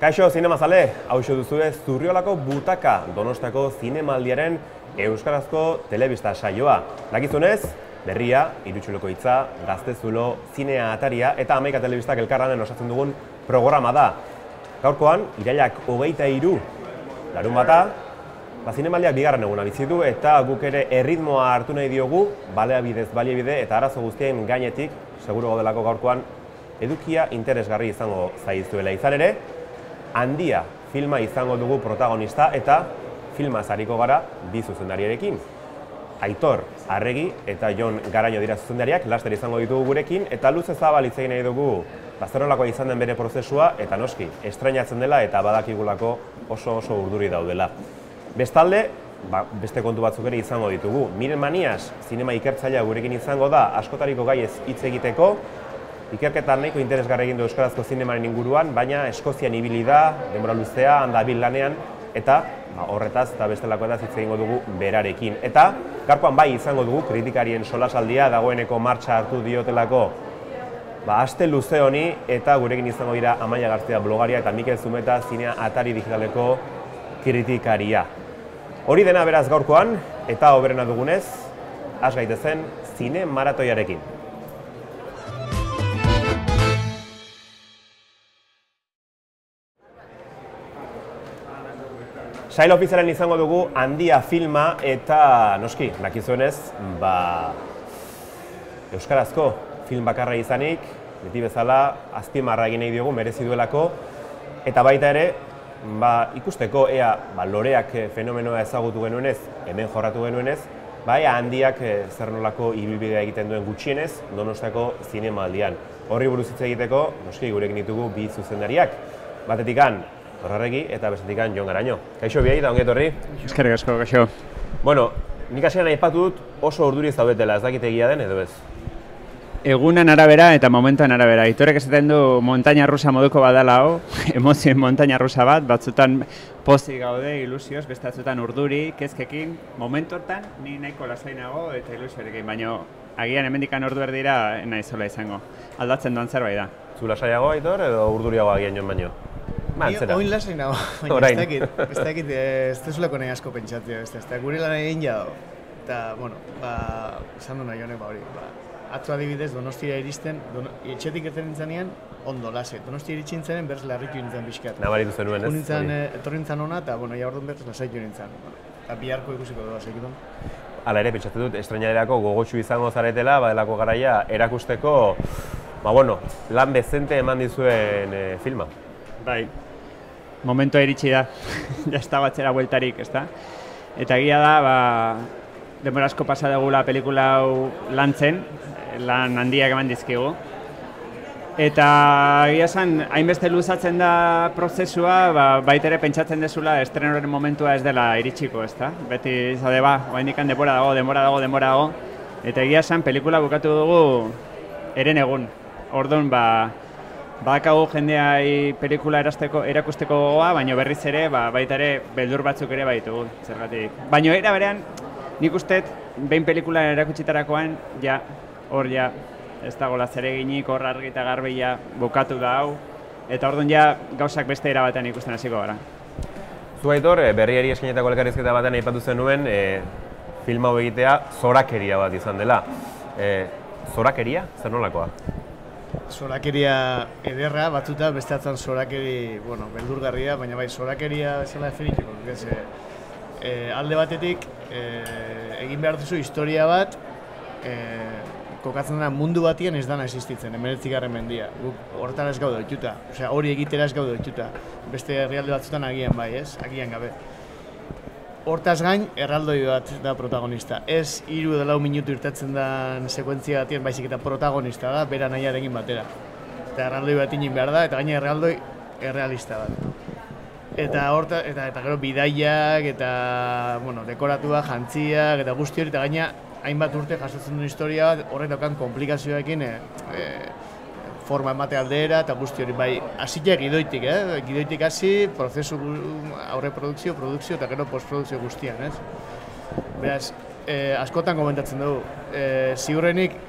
Kaixo zinemazale, hauxo duzue Zurriolako Butaka Donostako Zinemaldiaren euskarazko telebista saioa. Dakizunez, berria, irutsuleko hitza, gaztezulo, zinea ataria eta Hamaika telebistak elkarlanen osatzen dugun programa da. Gaurkoan, irailak 23, larunbata, Zinemaldiak bigarren eguna bizitu eta guk ere erritmoa hartu nahi diogu, baliabide eta arazo guztien gainetik, seguru gaudelako gaurkoan, edukia interesgarri izango zaizuela. Izan ere, Handia filma izango dugu protagonista eta filmaz ariko gara bi zuzendariarekin. Aitor Arregi eta Jon Garaño dira zuzendariak, laster izango ditugu gurekin, eta luze zabal hitz egin nahi dugu zerrelakoa izan den bere prozesua, eta noski, estreinatzen dela eta badakigulako oso urduri daudela. Bestalde, beste kontu batzuk ere izango ditugu. Miren Manias, zinema ikertzailea gurekin izango da, askotariko gaiez hitz egiteko, ikerketa nahiko interesgarri egin du euskarazko zinemaren inguruan, baina Eskozian ibili da, denbora luzea, handabil lanean, eta horretaz eta bestelakoetaz hitz egingo dugu berarekin. Eta, gaurkoan bai izango dugu, kritikarien solasaldia dagoeneko martxa hartu diotelako aste luze honi, eta gurekin izango dira Amaia Gartzia blogaria eta Mikel Zumeta zinea atari digitaleko kritikaria. Hori dena beraz gaurkoan, eta hoberena dugunez, has gaitezen zine maratoiarekin. Sail ofizialen izango dugu Handia filma eta noski, nakizuenez, euskarazko film bakarra izanik, beti bezala azpimarra egin nahi diogu, merezi duelako, eta baita ere, ikusteko ea loreak fenomenoa ezagutu genuenez, hemen jorratu genuenez, ea Handiak zer nolako ibilbidea egiten duen gutxienez, Donostako Zinemaldian. Horri buruz hitz egiteko, noski gurekin ditugu bi zuzendariak. Batetikan, Arregi eta bestetikan Jon Garaño. Kaixo biai, da onget horri? Eskerrik asko, kaixo. Bueno, nik hasieran aipatu dut oso urduri zaudetela, ez dakit egia den edo ez? Egunan arabera eta momentuan arabera. Aitorek esaten du montaña rusa moduko badala hau, emozioen montaña rusa bat, batzutan pozik gaude, ilusioz, beste batzutan urduri, kezkekin. Momentu hortan, ni nahiko lasainago eta ilusioarekin, baina agian hemendikan ordu erdira nahi zola izango. Aldatzen duan zerbait da. Zu lasaiago, Aitor, edo urduriago agian Jon baino? Oin lasain nago, baina ez dakit, ez dezuleko nahi asko pentsatzea, ez da, gure lan egin jau. Eta, bueno, esan du nahi honek hori, atzo adibidez Donostira iristen, etxetik erten nintzanean, ondo, lase. Donostia iritsi nintzanen, berz larritu nintzen pixkat. Nabaritu zenuen, ez? Etorri nintzen hona, eta, bueno, ja orduan berz lasaitu nintzen. Eta biharko ikusiko doa, segitun. Hala ere, pentsatzen dut, estreinaderako gogotsu izango zaretela, badelako garaia erakusteko, lan bezente eman dizuen filma. Bai, momentua iritsi da, jazta batzera bueltarik, ezta? Eta egia da, denbora asko pasa dugula pelikula hau lantzen, lan handiak eman dizkigu. Eta egia esan, hainbeste luzatzen da prozesua, baita ere pentsatzen dezula estrenoren momentua ez dela iritsiko, ezta? Beti zaude oraindik denbora dago, eta egia esan pelikula bukatu dugu eren egun. Orduan, badakagu jendeai pelikula erakusteko gogoa, baina berriz ere, baita ere, beldur batzuk ere baitugu, zergatik. Baina era berean, nik uste, behin pelikula erakutsitarakoan, hor ez dagoela zereginik, hor argi eta garbi bukatu da hau, eta orduan gauzak beste era batean ikusten hasiko gara. Zu Aitor, berriari eskainetako elkarrizketa batean aipatu zenuen, film hau egitea zorakeria bat izan dela. Zorakeria? Zer nolakoa? Zorakeria ederra, batzuta beste atzan zorakeri, beldurgarria, baina bai, zorakeria zela definituko. Alde batetik, egin behar duzu historia bat, kokatzen dena mundu batien ez dana existitzen, 19. mendia. Guk horretan ez gaude ohituta, hori egitera ez gaude ohituta. Beste herrialde batzutan agian bai, ez? Agian gabe. Hortaz gain, erraldoi bat da protagonista. Ez 3-4 minutu irtetzen den sekuentzia batien, baizik eta protagonista da, bera nahiarekin batera. Eta erraldoi bat inin behar da, eta gaina erraldoi errealista bat. Eta gero bidaiak, eta dekoratua, jantziak, eta guzti hori, eta gaina hainbat urte jasotzen duen historia bat, horretokan komplikazioekin forma emate aldera, eta guzti hori, bai, hasiak gidoitik, gidoitik hasi, prozesu aurreprodukzio, produkzio eta gero postprodukzio guztian, ez? Beraz, askotan komentatzen dugu, ziurrenik,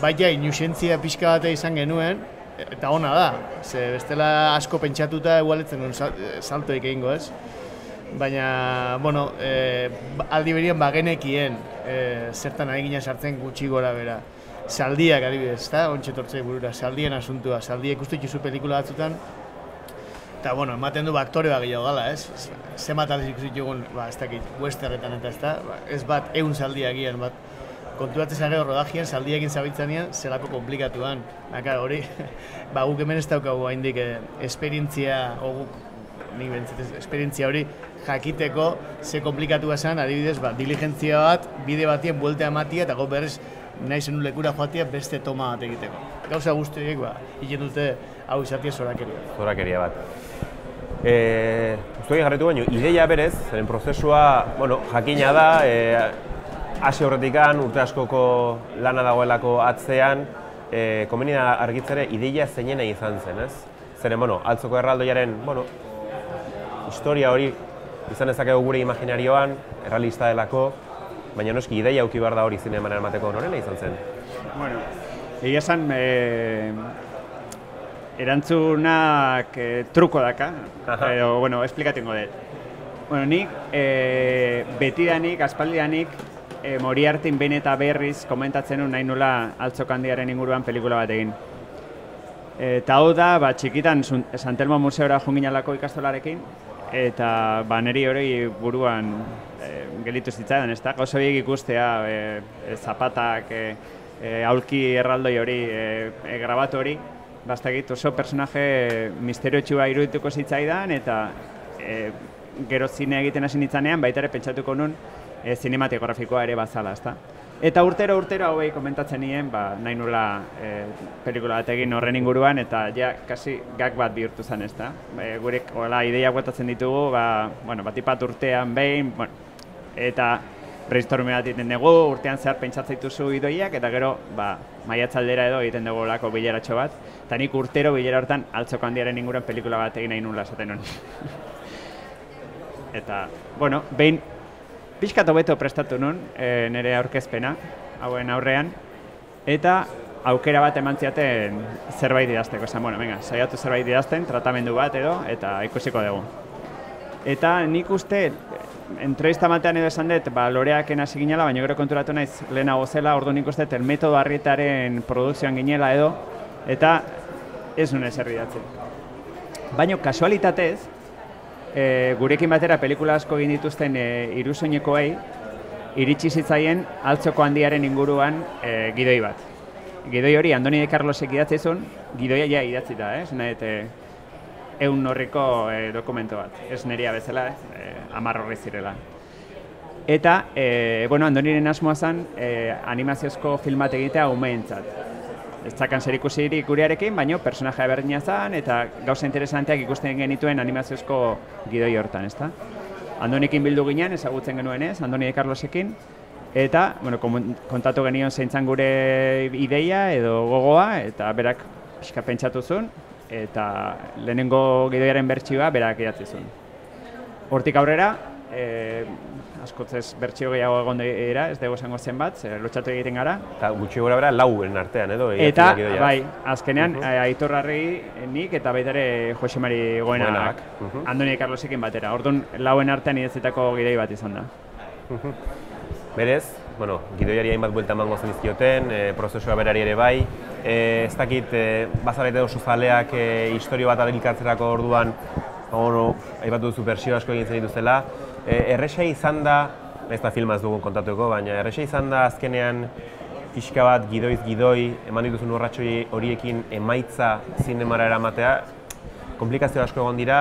baina inusentzia pixka batea izan genuen, eta ona da, ze bestela asko pentsatuta egualetzen duen saltoik egingo ez. Baina, bueno, aldi berien bagenekien zertan ari gina sartzen gutxi gora bera. Zaldiak adibidez, eta ontsa tortzei burura, zaldien asuntua, zaldiek uste dituzu pelikula batzutan, eta, bueno, ematen du aktore bat gehiago gala, ez? Zenbat aldiz ikusi ditugun, ez dakit, westernetan eta ez da, ez bat, 100 zaldiak gian, bat, konturatzen zagero rodajien, zaldiekin zabiltzanean, zelako komplikatuan. Hori, guk hemen ez daukagu haindik esperientzia, nik bentzatez, esperientzia hori jakiteko ze komplikatua zen, adibidez, diligentzia bat, bide batien bueltea ematia, eta berriz nahi zenun lekura joatia beste toma bat egiteko. Gauza guztiek, hilen dute hau izatia zorakeria. Zorakeria bat. Uztuekin jarretu baino, ideia berez, zeren prozesua, jakina da, hasi horretikan, urte askoko lana dagoelako atzean, komeni da argitzere ideia zeinena izan zen, ez? Zeren, altzoko erraldoiaren, historia hori izan ezakegu gure imaginarioan, errealista delako, baina noski ideia auki behar da hori zinemaren emateko norena izan zen? Egia esan, erantzunak truko daka, edo, esplikatengo dut. Nik, betidanik, aspaldidanik, Moriartyn behin eta berriz komentatzen nun nahi nula Altzoko Handiaren inguruan pelikula bat egin. Eta hau da, txikitan San Telmo museora junginalako ikastolarekin, eta niri hori buruan gelditu zitzaidan, ez da? Gauza horiek ikustea, zapatak, aulki erraldoi hori, grabatu hori, bastakit oso personaje misteriotxua irudituko zitzaidan, eta gero zine egiten hasi nintzanean, baita ere pentsatuko nun, zinematografikoa ere bazala, ezta? Eta urtero hauei komentatzen nien, nahi nula pelikula bat egin horren inguruan, eta ja, kasi gag bat bihurtu zen, ezta? Gurek, ideia guetatzen ditugu, batipat urtean behin, eta brainstorming bat egiten dugu, urtean zehar pentsatzen dituzu idoiak, eta gero, maiatzaldera edo egiten dugu lako bileratxo bat, eta nik urtero bilera hortan Altzoko Handiaren inguruan pelikula bat egin nahi nula esaten nuen. Eta, behin, pixkat hobeto prestatu nun, nire aurkezpena, hauen aurrean, eta aukera bat eman ziaten zerbait idazteko. Saiatu zerbait idazten, tratamendu bat edo, eta ikusiko dugu. Eta nik uste, entrevista batean edo esan dut, loreaken hasi ginela, baina gero konturatu naiz lehenago zela, ordu nik uste, el metodo Arrietaren produkzioan ginela edo, eta ez nun ezer idatzen. Baina kasualitatez, gurekin batera pelikula asko egin dituzten irusoinekoei iritsi zitzaien Altzoko Handiaren inguruan gidoi bat. Gidoi hori Andoni de Carlosek idatzizun, gidoia ja idatzita, ehun horriko dokumento bat. Ez neria bezala, 10 horri zirela. Eta, Andoniren asmoa zen animaziozko film bat egitea umeentzat. Ez zakan zer ikusirik gurearekin, baina personaje berdina zen eta gauza interesanteak ikusten genituen animaziozko gidoi hortan, ezta? Andonikin bildu ginen, ezagutzen genuenez, Andoni de Carlosekin, eta kontatu genion zeintzan gure ideia edo gogoa, eta berak pixka pentsatu zuen, eta lehenengo gidoiaren bertsioa berak idatzi zuen. Hortik aurrera, askotzez bertsio gehiago egon dira, ez dugu esango zenbat, lotxatu egiten gara. Eta gutxi gora bera lauen artean, edo? Eta, azkenean, Aitor Arregi nik eta baita ere Jose Mari Goenak, Andoni Carlosekin batera. Orduan, lauen artean idatzetako gidoi bat izan da. Berez, gidoiari hainbat buelta emango zenizkioten, prozesua berari ere bai. Ez dakit, bazarete oso zaleak historio bat adilkatzerako orduan, aipatu duzu bersio asko egin zen dituzela. Erresa izan da, ez da filma ez dugun kontatuko, baina erresa izan da azkenean pixka bat gidoiz gidoi, eman dituzun urratxoi horiekin emaitza zinemara eramatea. Komplikazio asko egon dira.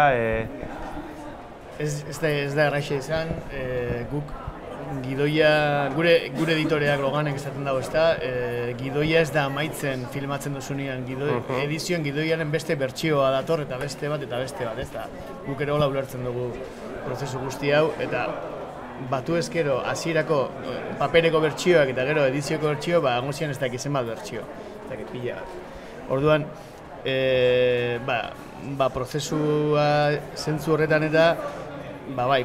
Ez da erresa izan, guk gidoia, gure editoreak Loganek esaten dago, ez da, gidoia ez da amaitzen filmatzen duzunean, edizioan gidoiaren beste bertsioa dator eta beste bat, ez da. Guk ere hola ulertzen dugu prozesu guzti hau, eta batu ezkero hasierako papereko bertsioak eta gero edizioko bertsioa, angozian ez dakit zenbat bertsio, ez dakit pila bat. Orduan, prozesua zentzu horretan eta,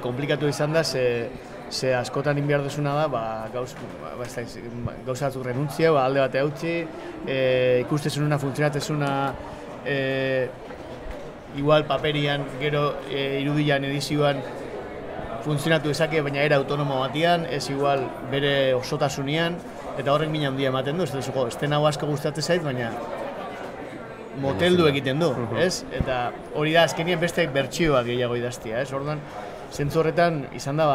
komplikatu izan da, ze askotan inbiar duzuna da, gauza batzuk renuntzia, alde batea utzi, ikustezununa, funtzionatezuna igual paperian, gero irudian, edizioan funtzionatu ezake, baina era autonomo batian, ez igual bere osotasunean, eta horrek mina handia ematen du, ez da, estena asko gustatzen zait, baina moteldu egiten du, ez? Eta hori da, azkenien beste bertsioak gehiago idaztia, ez? Orduan, zentzu horretan izan da,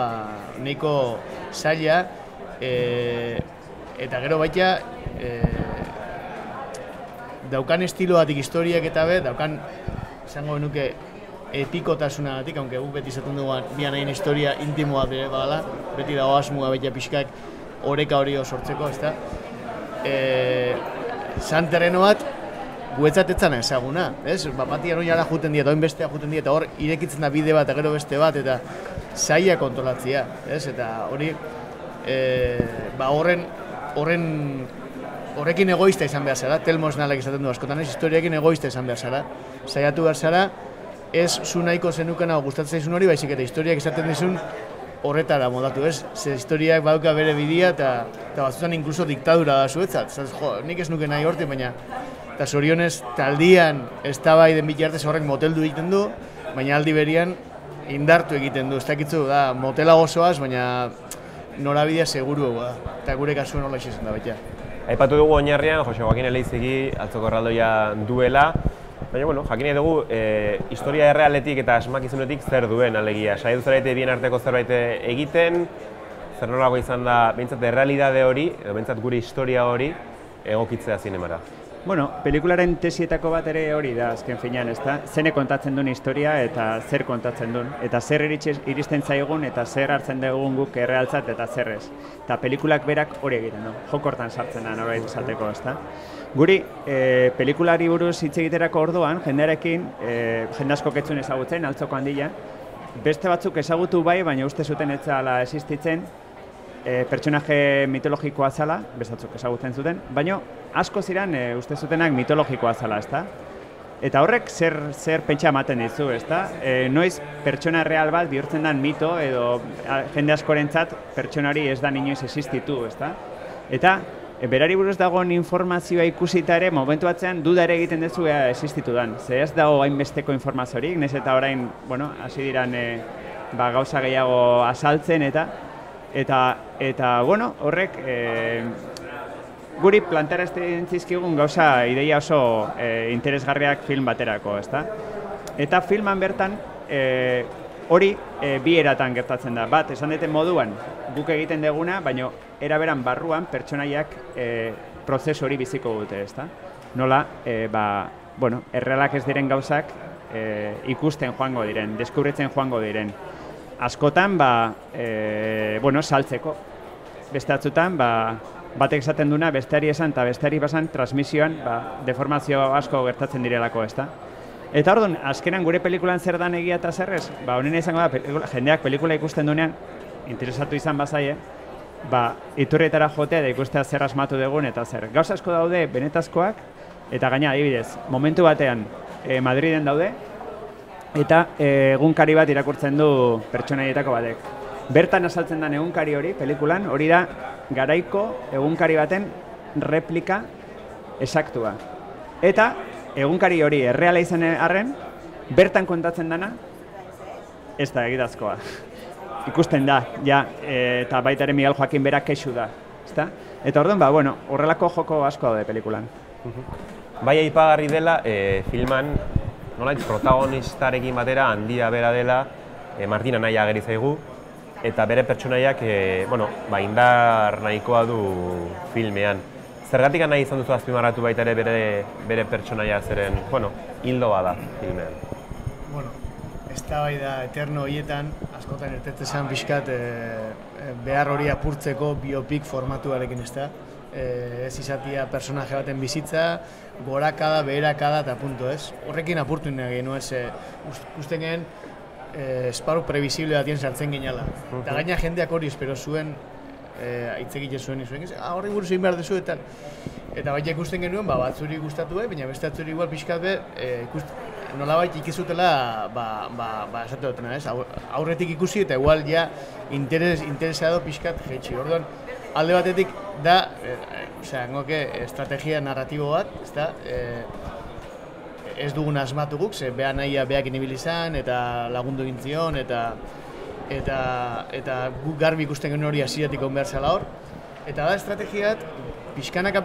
nahiko zaila, eta gero baita, daukan estiloatik historiak eta daukan, izango genuke, epikotasunagatik, aunque guk beti izaten dugu bian egin historia intimoa bere badala, beti dago asmua beti pixkak oreka hori sortzeko, ezta? San terreno bat, guetzat etzana ezaguna, ez? Batian oinara juten dira, eta oin bestea juten dira, eta hor irekitzen da bide bat, eta gero beste bat, eta zaila kontrolatzea, ez? Eta hori, horrekin egoista izan behar zara, Telmos nalek izaten du askotan, ez? Historiakin egoista izan behar zara, saiatu behar zara, ez zu nahiko zenukena gustatzen zaizun hori, baizik eta historiak izaten dizun horretara modatu, ez? Ze historiak baduka bere bidea eta batzutan inkluso diktadura da zuetzat. Jo, nik ez nuke nahi horti, baina eta zorionez taldian eztabaiden bitartez horrek moteldu egiten du, baina aldi berian indartu egiten du. Ez dakitzu, da, motela gozoaz, baina norabidea seguru da. Eta gure kasuen hola izan da baita. Aipatu dugu oinarrian, Jose Joaquin Eleizegi atzoko erraldoia duela, baina, bueno, jakin dugu, historia errealetik eta asmakizunetik zer duen alegia. Saiatu zarete bien arteko zerbait egiten, zer nolako izan da, behintzat errealidade hori, edo behintzat gure historia hori, egokitzea zinemara. Bueno, pelikularen tesietako bat ere hori da, azken finean, ezta? Zene kontatzen duen historia eta zer kontatzen duen, eta zer iristen zaigun eta zer hartzen dugun guk errealtzat eta zer ez. Eta pelikulak berak hori egiten du, jokortan sartzen da norbait esateko, ezta? Guri, pelikulari buruz hitz egiterako orduan, jendearekin, jende asko ketzun ezagutzen, Altzoko Handia, beste batzuk ezagutu bai, baina uste zuten ez zala existitzen, pertsonaje mitologikoa zala, bestatzuk ezagutzen zuten, baina asko ziren uste zutenak mitologikoa zala, ezta? Eta horrek zer pentsa ematen dizu, ezta? Noiz pertsona real bat bihurtzen den mito edo jende askorentzat pertsonari ez da inoiz existitu, ezta? Eta berari buruz dagoen informazioa ikusita ere, momentu batzean duda ere egiten dezu existitu dan. Ze ez dago hainbesteko informaziorik, nez eta orain, bueno, hasi diran gauza gehiago azaltzen eta bueno, horrek guri plantearazten zizkigun gauza ideia oso interesgarriak film baterako, ezta? Eta filman bertan hori bi eratan gertatzen da. Bat, esan duten moduan guk egiten deguna, baina era beran barruan pertsonaiak prozesu hori biziko dute, ezta? Nola, bueno, errealak ez diren gauzak ikusten joango diren, deskubritzen joango diren. Askotan, bueno, saltzeko. Beste batzutan, batek esaten duna, besteari esan eta besteari basan transmisioan deformazio asko gertatzen direlako, ezta? Eta orduan, azkenan gure pelikulan zer dan egia eta zerrez, honena izango da, jendeak pelikula ikusten duenean, interesatu izan bazaie, iturrietara jotea da ikustea zer asmatu dugun eta zer. Gauza asko daude benetazkoak, eta gaina adibidez, momentu batean Madriden daude, eta egunkari bat irakurtzen du pertsonaietako batek. Bertan azaltzen den egunkari hori, pelikulan, hori da garaiko egunkari baten replika esaktua. Eta egunkari hori erreala izan arren, bertan kontatzen dana, ez da egitazkoa. Ikusten da, ja, eta baita ere Miguel Joaquin berak kexu da. Eta orduan, bueno, horrelako joko asko daude pelikulan. Bai aipagarri dela, filman, nolait, protagonistarekin batera handia bera dela, Martin Anaia ageri zaigu, eta bere pertsonaiak, bueno, indar nahikoa du filmean. Zergatik nahi izan duzu azpimarratu baita ere bere pertsonaia zeren, bueno, hildo bada filmean. Bueno, ez da bai da eterno horietan, askotan ertetzen pixkat behar hori apurtzeko biopik formatuarekin, ez da. Ez izatia personaje baten bizitza, gorakada, beherakada eta punto, ez. Horrekin apurtu nahi genuen, usten gen esparru previsible batien sartzen ginala. Eta gaina jendeak hori espero zuen, hitz egiten zuen izuen, horri buruz egin behar dezu eta baita ikusten genuen, batzuri gustatu baina beste batzuri igual pixkat nolabait ikizutela esatu dutena, ez? Aurretik ikusi eta igual ja interesado pixkat jetxi. Orduan, alde batetik da, estrategia narratibo bat, ez dugun asmatu guk, ze beha nahia behakin ibili izan, eta lagundu gintzion, eta guk garbi ikusten genuen hori hasieratik on behar zela hor. Eta da estrategiat, pixkanaka,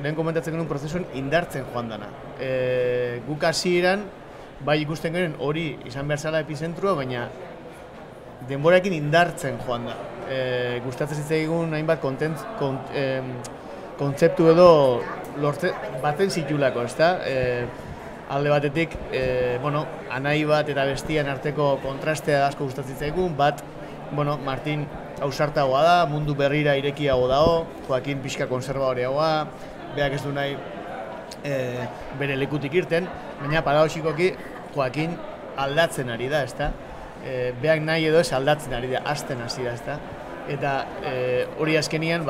lehen komentatzen genuen prozesuan indartzen joan dana. Guk hasieran, bai ikusten genuen hori izan behar zela epizentrua, baina denboraekin indartzen joan da. Gustatzen zitzaigun hainbat kontzeptu edo baten zitulako, ezta? Alde batetik, anai bat eta bestian arteko kontrastea asko gustatzen zitzaigun, bat, Martin ausartagoa da, mundu berrira irekiago dago, Joaquin pixka konserbadoreagoa, beak ez du nahi bere lekutik irten, baina paradoxikoki Joaquin aldatzen ari da, ezta? Beak nahi edo ez aldatzen ari da, hasten hasi da, ezta? Eta hori azkenian,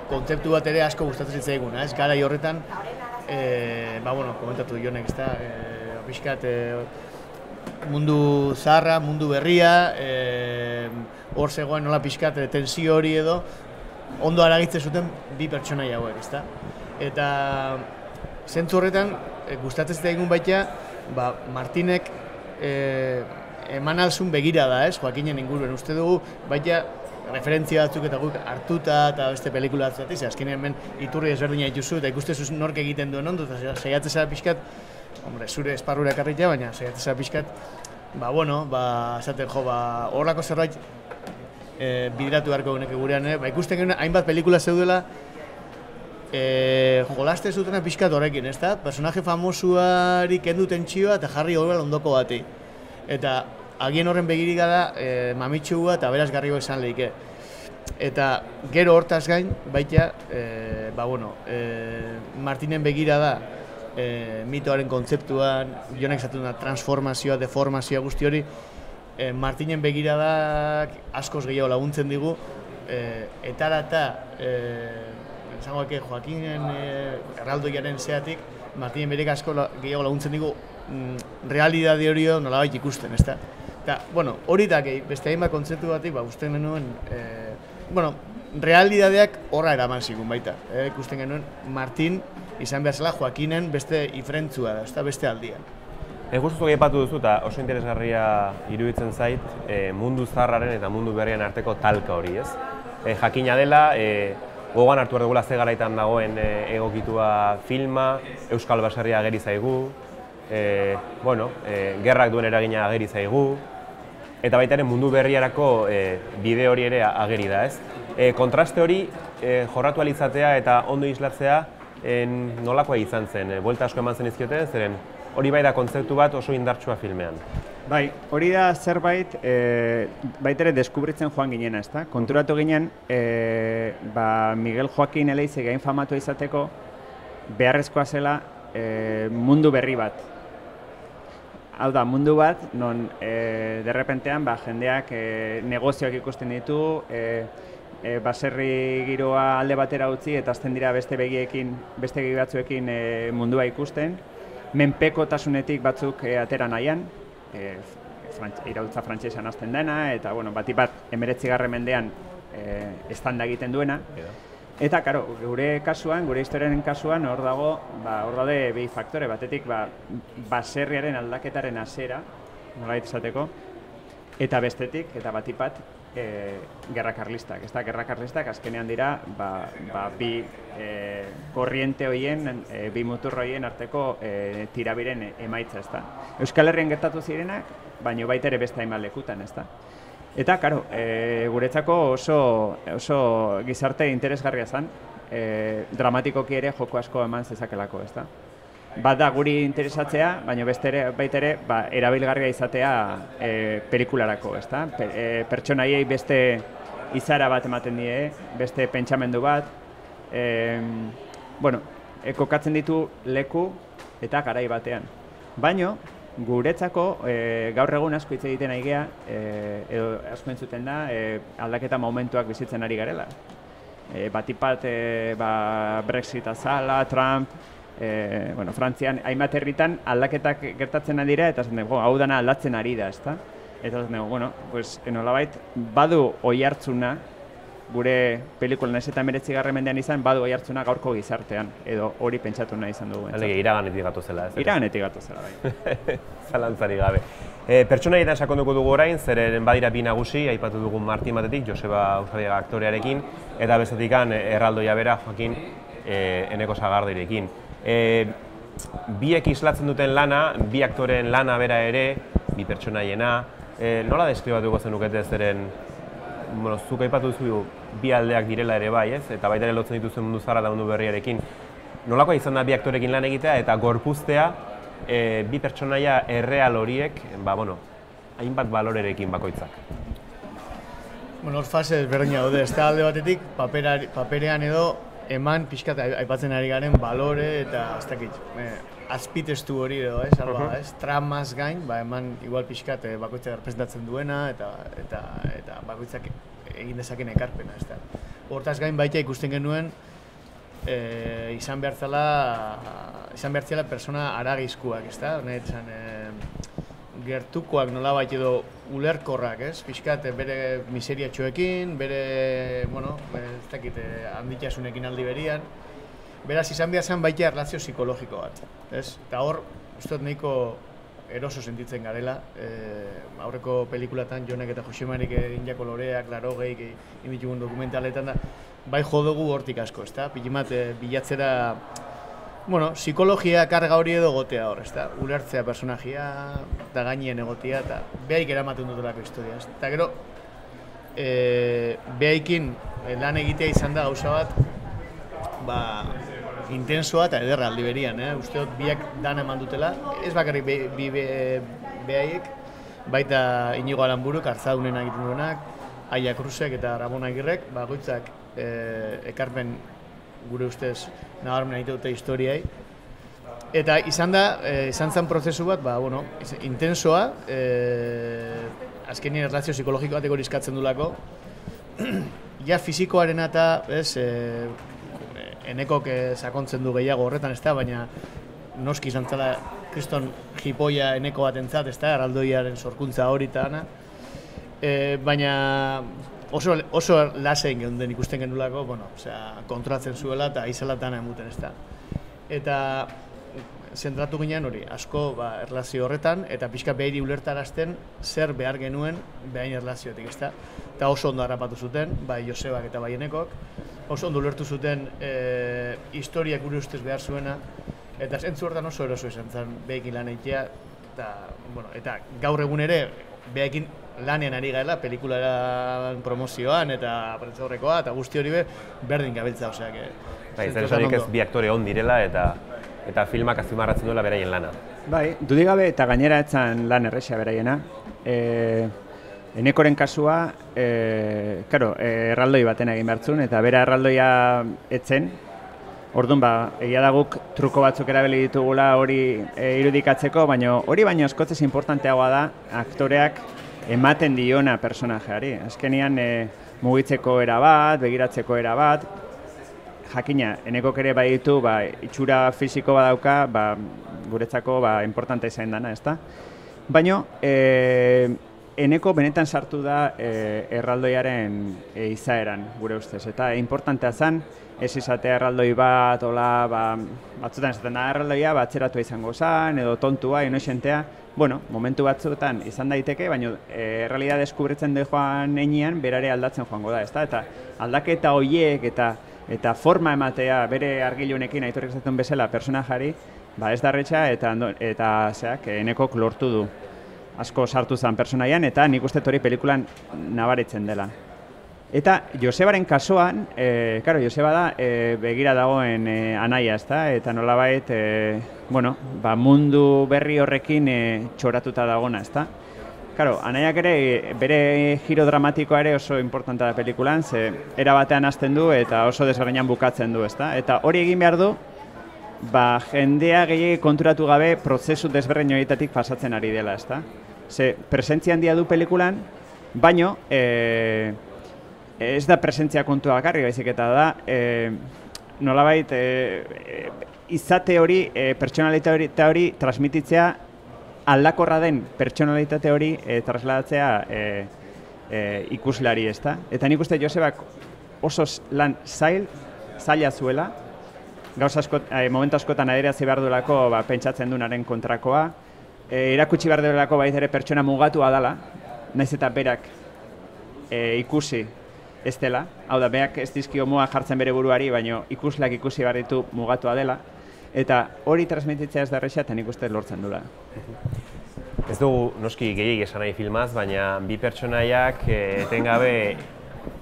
kontzeptu bat ere asko gustatzen zitzaiguna, ez? Garai horretan, komentatu Jonek, ezta? Pixkat mundu zaharra, mundu berria, hor zegoen nola pixkat tensio hori edo, ondo aragitzen zuten bi pertsonai hauek, ezta? Eta zentzu horretan, gustatzen zitaigun baita, Martinek eman alzun begira da, ez? Joakinen inguruen uste dugu, baita referentzia batzuk eta guk hartuta eta beste pelikula batzuk, azkenean hemen iturri ezberdina dituzu eta ikustezu nork egiten duen ondo, eta saiatzen zara pixkat, zure esparrura ekarritea, baina saiatzen zara pixkat, esaten horrelako zerbait bideratu beharko geneke gurean, ikusten genuen hainbat pelikula zeudela jolaste zutena pixkat horrekin, ezta? Personaje famosuari kendu tentsioa eta jarri horrela ondoko bati. Eta agien horren begirik da mamitxua eta berazgarrioa esan lehike. Eta gero hortaz gain, baita, Martinen begira da mitoaren kontzeptuan, Jonek esaten da transformazioa, deformazioa guzti hori, Martinen begiradak askoz gehiago laguntzen digu, esango eke Joakinen erraldoiaren zeatik, Martinen berek asko gehiago laguntzen digu realidade hori nolabait ikusten, ezta? Eta, hori da, beste hainbat kontzeptu batik, usten genuen, realidadeak horra eraman zigun baita. Ikusten genuen Martin izan behar zela Joakinen beste ifrentzua da, ezta beste aldian. Guztuzu aipatu duzu eta oso interesgarria iruditzen zait mundu zaharraren eta mundu berrian arteko talka hori, ez? Jakina dela, gogoan hartu erdugula ze garaitan dagoen egokitua filma, Euskal Baserria ageri zaigu, gerrak duen eragina ageri zaigu, eta baita ere mundu berriarako bide hori ere ageri da, ez? Kontraste hori jorratu alizatea eta ondo islatzea nolakoa izan zen, buelta asko eman zen izkioten, zeren hori bai da kontzeptu bat oso indartsua filmean. Bai, hori da zerbait baitere deskubritzen joan ginena, ezta? Konturatu ginen, Miguel Joaquin Eleize gain famatua izateko beharrezkoa zela mundu berri bat. Hau da, mundu bat, non derrepentean jendeak negozioak ikusten ditu, baserri giroa alde batera utzi eta azten dira beste begi batzuekin mundua ikusten, menpekotasunetik batzuk atera nahian, iraultza frantsesan hasten dena, eta batik bat 19. mendean estanda egiten duena. Eta, karo, gure kasuan, gure historiaren kasuan, hor daude bi faktore, batetik baserriaren aldaketaren hasiera, nolabait esateko, eta bestetik, eta batik bat, gerra karlistak. Ez da, gerra karlistak azkenean dira bi korriente horien, bi mutur horien arteko tirabiren emaitza, ez da. Euskal Herrian gertatu zirenak, baina baita ere beste hainbat lekutan, ez da. Eta, karo, guretzako oso gizarte interesgarria zen, dramatikoki ere joko asko eman zezakelako, ez da. Bat da guri interesatzea, baina baita ere erabilgarria izatea pelikularako, ez da. Pertsonaiei beste izara bat ematen die, beste pentsamendu bat, kokatzen ditu leku eta garai batean. Baina, guretzako gaur egun asko hitz egiten ari gea, edo asko entzuten da, aldaketa momentuak bizitzen ari garela. Batik bat Brexit azala, Trump, Frantzian, hainbat herritan aldaketak gertatzen ari dira, eta hau dana aldatzen ari da, ezta? Eta nolabait, badu oihartzuna gure pelikulan ez eta 19. mendean izan, badu gai hartzuna gaurko gizartean, edo hori pentsatu nahi izan dugu. Iraganetik gatozela, ez? Iraganetik gatozela, bai. Zalantzari gabe. Pertsonaietan sakonduko dugu orain, zeren badira bi nagusi, aipatu dugun Martin batetik, Joseba Usabiaga aktorearekin, eta bestetik erraldoia bera, Joakin Eneko Sagardoirekin. Biek islatzen duten lana, bi aktoren lana bera ere, bi pertsonaiena, nola deskribatuko zenukete zeren, zuk aipatu duzu bi aldeak direla ere bai, ez? Eta baita ere lotzen dituzuen mundu zaharra eta mundu berriarekin. Nolakoa izan da bi aktorekin lan egitea eta gorpuztea bi pertsonaia erreal horiek, hainbat balorerekin bakoitzak. Hor fase ezberdina daude, ez da alde batetik paperean edo eman pixkat aipatzen ari garen balore eta ez dakit, azpitestu hori edo, ez? Tramaz gain, eman igual pixkat bakoitzak representatzen duena eta bakoitzak egin dezaken ekarpena, ez da. Hortaz gain baita ikusten genuen izan behar zela persona haragizkuak, ez da? Gertukoak nolabait edo ulerkorrak, ez? Pixkat bere miseriatxoekin, bere, ez dakit, handitasunekin aldi berian. Beraz, izan behar zen baita erlazio psikologiko bat, ez? Eta hor, uste nahiko eroso sentitzen garela. Aurreko pelikulatan Jonek eta Josemarik Indiako Loreak, Larogeik, inditugun dokumentaletan da, bai jo dugu hortik asko, ez da? Pilimat bilatzera, psikologia karga hori edo gotea hor, ez da? Ulertzea personajia, eta gainien egotia, eta behaik eramaten dutelako historia, ez? Eta gero, behaikin lan egitea izan da gauza bat, intensoa eta ederra aldi berian, usteot biak dana eman dutela, ez bakarrik behaiek, baita Inigo Aranburuk, Arzadunen egiten duenak, Aia Krusek eta Ramon Agirrek, bakoitzak ekarpen gure ustez nabarmen egite dute historiai. Eta izan zen prozesu bat, intensoa, azkenien erlazio psikologiko batek hori eskatzen dulako, ja fizikoaren eta, Enekok sakontzen du gehiago horretan, ez da, baina noski izan zela kriston jipoia Eneko bat entzat, ez da, erraldoiaren sorkuntza hori eta ana. Baina oso lasein geunden ikusten genulako, kontrolatzen zuela eta izalatan emuten, ez da. Eta zentratu ginen hori, asko erlazio horretan, eta pixka behiri ulertarazten zer behar genuen behain erlaziotik, ez da. Eta oso ondo harrapatu zuten, bai Josebak eta bai Enekok, oso ondo ulertu zuten historiak gure ustez behar zuena, eta zentzu horretan oso eroso izan zen behekin lan egitea, eta gaur egun ere behekin lanean ari gaela, pelikularen promozioan eta prentzaurrekoa, eta guzti hori berdin gabiltza, oseak. Zer esanik ez bi aktore on direla eta filmak azpimarratzen duela beraien lana. Bai, dudigabe eta gainera etzan lan errexea beraiena. Enekoren kasua, erraldoi baten egin behartzun, eta bera erraldoia etzen. Orduan, egia da guk truko batzuk erabili ditugula hori irudikatzeko, baina hori baino askotzez importanteagoa da aktoreak ematen diona personajeari. Azkenean mugitzeko era bat, begiratzeko era bat, jakina, Enekok ere bai ditu, itxura fisiko badauka, guretzako importante izan dana, ezta? Baina, Eneko benetan sartu da erraldoiaren izaeran, gure ustez, eta importantea zen, ez izatea erraldoi bat, batzutan esaten da erraldoia, atzeratua izango zen, edo tontua, inoxentea, momentu batzuetan izan daiteke, baina errealidad deskubritzen joan enean, berare aldatzen joango da, ezta? Eta aldaketa horiek eta forma ematea bere argilunekin Aitorrek esaten bezala personajari, ez da erretxa eta Enekok lortu du. Asko sartu zen personaian, eta nik uste hori pelikulan nabaritzen dela. Eta Josebaren kasuan, Joseba da begira dagoen anaia, ezta? Eta nolabait, mundu berri horrekin txoratuta dagona, ezta? Anaiak ere bere giro dramatikoa ere oso importanta da pelikulan, ze era batean hasten du eta oso desberdinan bukatzen du, ezta? Eta hori egin behar du, jendea gehiagik konturatu gabe prozesu desberdin horietatik pasatzen ari dela, ezta? Ze presentzia handia du pelikulan, baino ez da presentzia kontua bakarrik, baizik eta da nolabait izate hori, pertsonalitate hori transmititzea aldakorra den pertsonalitate hori trasladatzea ikuslari, ezta? Eta nik uste Josebak oso lan zaila zuela, momentu askotan adierazzi behar duelako pentsatzen dunaren kontrakoa, erakutsi behar duelako baiz ere pertsona mugatua dela, naiz eta berak ikusi ez dela, hau da, berak ez dizkio muga jartzen bere buruari, baina ikusleak ikusi behar ditu mugatua dela, eta hori transmititzea ez da erresa eta nik uste lortzen dula. Ez dugu noski gehiagik esan nahi filmaz, baina bi pertsonaiak etengabe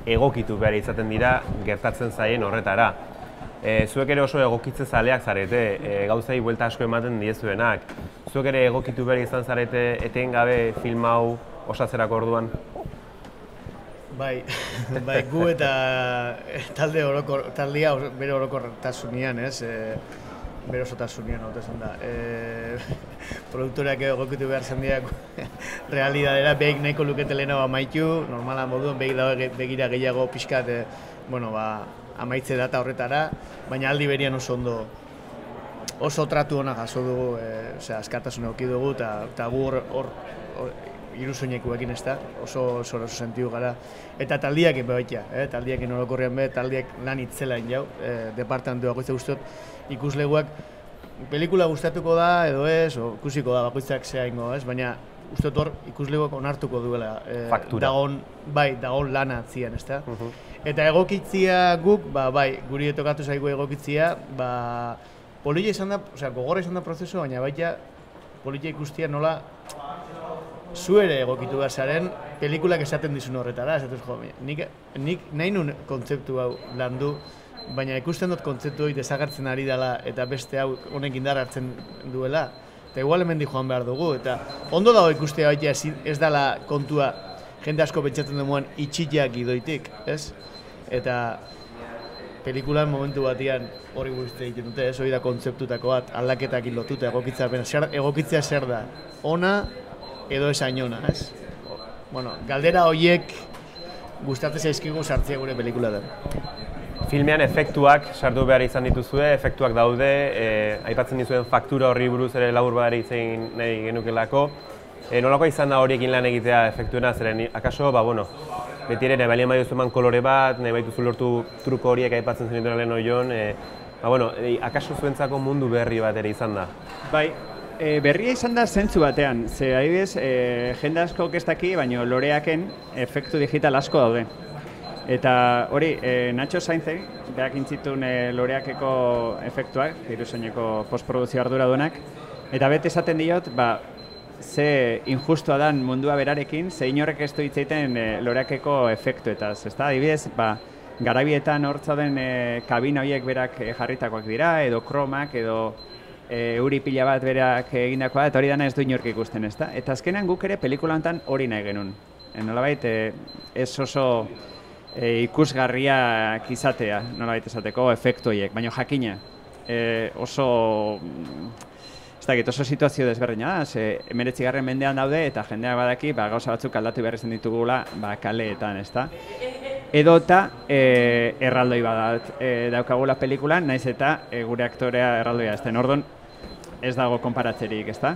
egokitu behar izaten dira gertatzen zaien horretara. Zuek ere oso egokitze zaleak zarete, gauzai buelta asko ematen diezuenak. Zuek ere egokitu behar izan zarete etengabe film hau osatzerako orduan? Bai, gu eta taldea bere orokortasunean, bere osotasunean hau esan da. Produktoreak egokitu behar zen dira realidadera, behik nahiko lukete lehena amaitu, normala moduan behik begira gehiago pixkat, amaitze data horretara, baina aldi berian oso tratu hona jaso dugu, askatasuna eduki dugu, eta gu hor irusoinekuekin ez da, oso sentiu gara. Eta taldiak baita, taldiak orokorrean be, taldiak lan itzelain jau, departamentu bakoitza guztiot, ikusleguak pelikula gustatuko da edo ez, ikusiko da bakoitzak zehaingo, baina usteot hor ikusleguak onartuko duela. Faktura. Dagon lana atzian, ez da. Eta egokitzia guk, guri etokatu zaigu egokitzia, polilla izan da, gogorra izan da prozesu, baina baita polilla ikustia nola zu ere egokitu behar zaren pelikulak esaten dizun horretara, esatuz jo, nik nahi nun kontzeptu hau landu, baina ikusten dut kontzeptu hori desagertzen ari dela eta beste hau honek indar hartzen duela, eta igual hemendik joan behar dugu, eta ondo dago ikustea baita ez dela kontua jende asko pentsatzen duen itxiak idoitik, ez? Eta pelikulan momentu batean hori guzti egiten dute, hori da kontzeptutako bat, aldaketak lotuta egokitzea zer da, ona edo esain ona, ez? Galdera horiek gustatzen zaizkigu sartzea gure pelikulatan. Filmean efektuak sartu behar izan dituzue, efektuak daude, aipatzen dizuen faktura horri buruz ere labur badari izan nahi genukelako. Nolako izan da horiekin lan egitea efektuena, zeren akaso, beti ere nahi balien baitu eman kolore bat, nahi baitu lortu truko horiek aipatzen zenituen lehen oion, akaso zuentzako mundu berri bat ere izan da? Bai, berria izan da zentzu batean, ze adibidez, jende asko ez daki, baina loreaken efektu digital asko daude. Eta hori, Nacho Sainzek, berak intzitun loreakeko efektuak, irusoineko postproduzio arduradunak, eta beti esaten diot, ze injustua dan mundua berarekin, ze inorrek ez du hitz egiten loreakeko efektuetaz, ezta? Adibidez, garabietan hortzauden kabina horiek berak jarritakoak dira, edo kromak, edo euri pila bat berak egindakoa, eta hori dana ez du inork ikusten, ezta? Eta azkenean guk ere pelikula honetan hori nahi genuen. Nolabait, ez oso ikusgarriak izatea, nolabait esateko, efektu horiek, baina jakina, oso situazio desberdina da, 19. mendean daude eta jendeak badaki gauza batzuk aldatu behar izan ditugula kaleetan, ezta? Edota erraldoi bat daukagula pelikulan, naiz eta gure aktorea erraldoia ez den, orduan ez dago konparatzerik, ezta?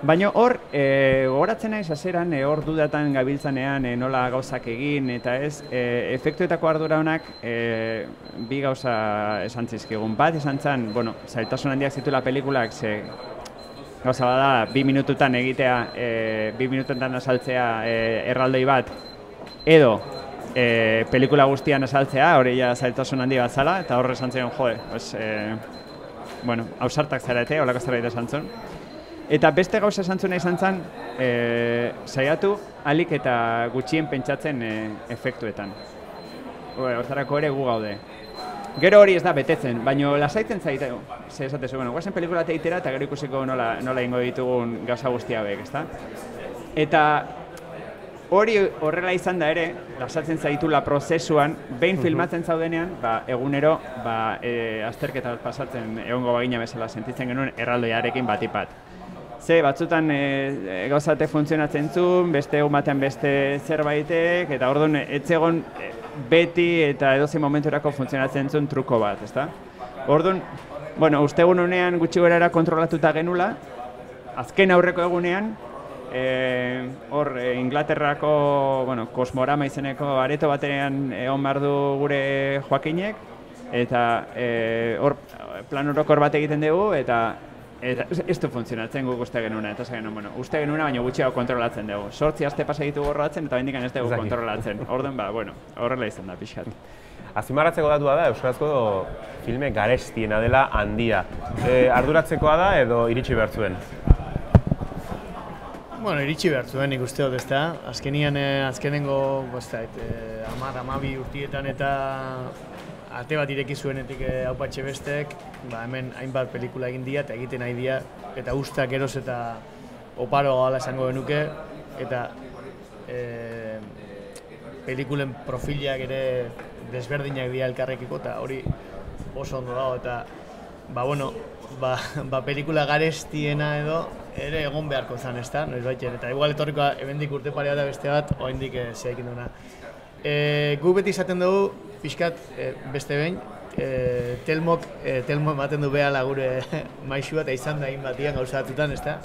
Baina hor, gogoratzen naiz hasieran hor dudatan gabiltzanean nola gauzak egin, eta ez, efektuetako ardura honak bi gauza esan zizkigun. Bat esan zen, zailtasun handiak zituela pelikulak, gauza bada, 2 minututan egitea, 2 minututan azaltzea erraldoi bat, edo pelikula guztian azaltzea, hori ja zailtasun handi bat zala, eta horre esan zion, hausartak zarete, holako zerbait esan zuen. Eta beste gauza esan zuen izan zen, saiatu alik eta gutxien pentsatzen efektuetan. Hortarako ere gu gaude. Gero hori ez da betetzen, baina lasaitzen zaite, ze esatezu, guazen pelikula teitera eta gero ikusiko nola ingo ditugun gauza guztia hauek, ezta? Eta hori horrela izan da ere, lasatzen zaitula prozesuan, behin filmatzen zaudenean, egunero azterketa pasatzen egongo bagina bezala sentitzen genuen erraldoiarekin batipat. Ze, batzutan gauzate funtzionatzen zuen, beste egun batean beste zerbaitek, eta orduan etzegon beti eta edozein momenturako funtzionatzen zuen truko bat, ezta? Orduan, uste egun honean gutxi gorara kontrolatuta genula, azken aurreko egunean, hor Inglaterrako, Kosmorama izeneko areto batean egon behar du gure Joakinek, eta hor plan orokor bat egiten dugu, eta ez du funtzionatzen guk uste genuena, eta uste genuena baina gutxiago kontrolatzen dugu. 8 aste pasa ditu gorratzen eta bendikan ez dugu kontrolatzen. Orduan horrela izan da pixkat. Azpimarratzeko datua da, euskarazko filme garestiena dela handia. Arduratzekoa da edo iritsi behar zuen? Iritsi behar zuen ikuste dut, ezta? Azkenengo, 10-12 urtietan eta ate bat ireki zuenetik haupatxe bestek, hemen hainbat pelikula egin dira eta egiten nahi dira, eta ustak geroz eta oparo gala esango genuke, eta pelikulen profilak ere desberdinak dira elkarrekiko, eta hori oso ondo dago, eta pelikula garestiena edo ere egon beharko zan, ezta? Eta igual etorriko ebendik urte pare bat beste bat, oendik zeekin duena. Gu beti izaten dugu, pixkat beste behin, Telmo ematen du behala gure maixua eta izan da egin batian gauza batutan, ezta?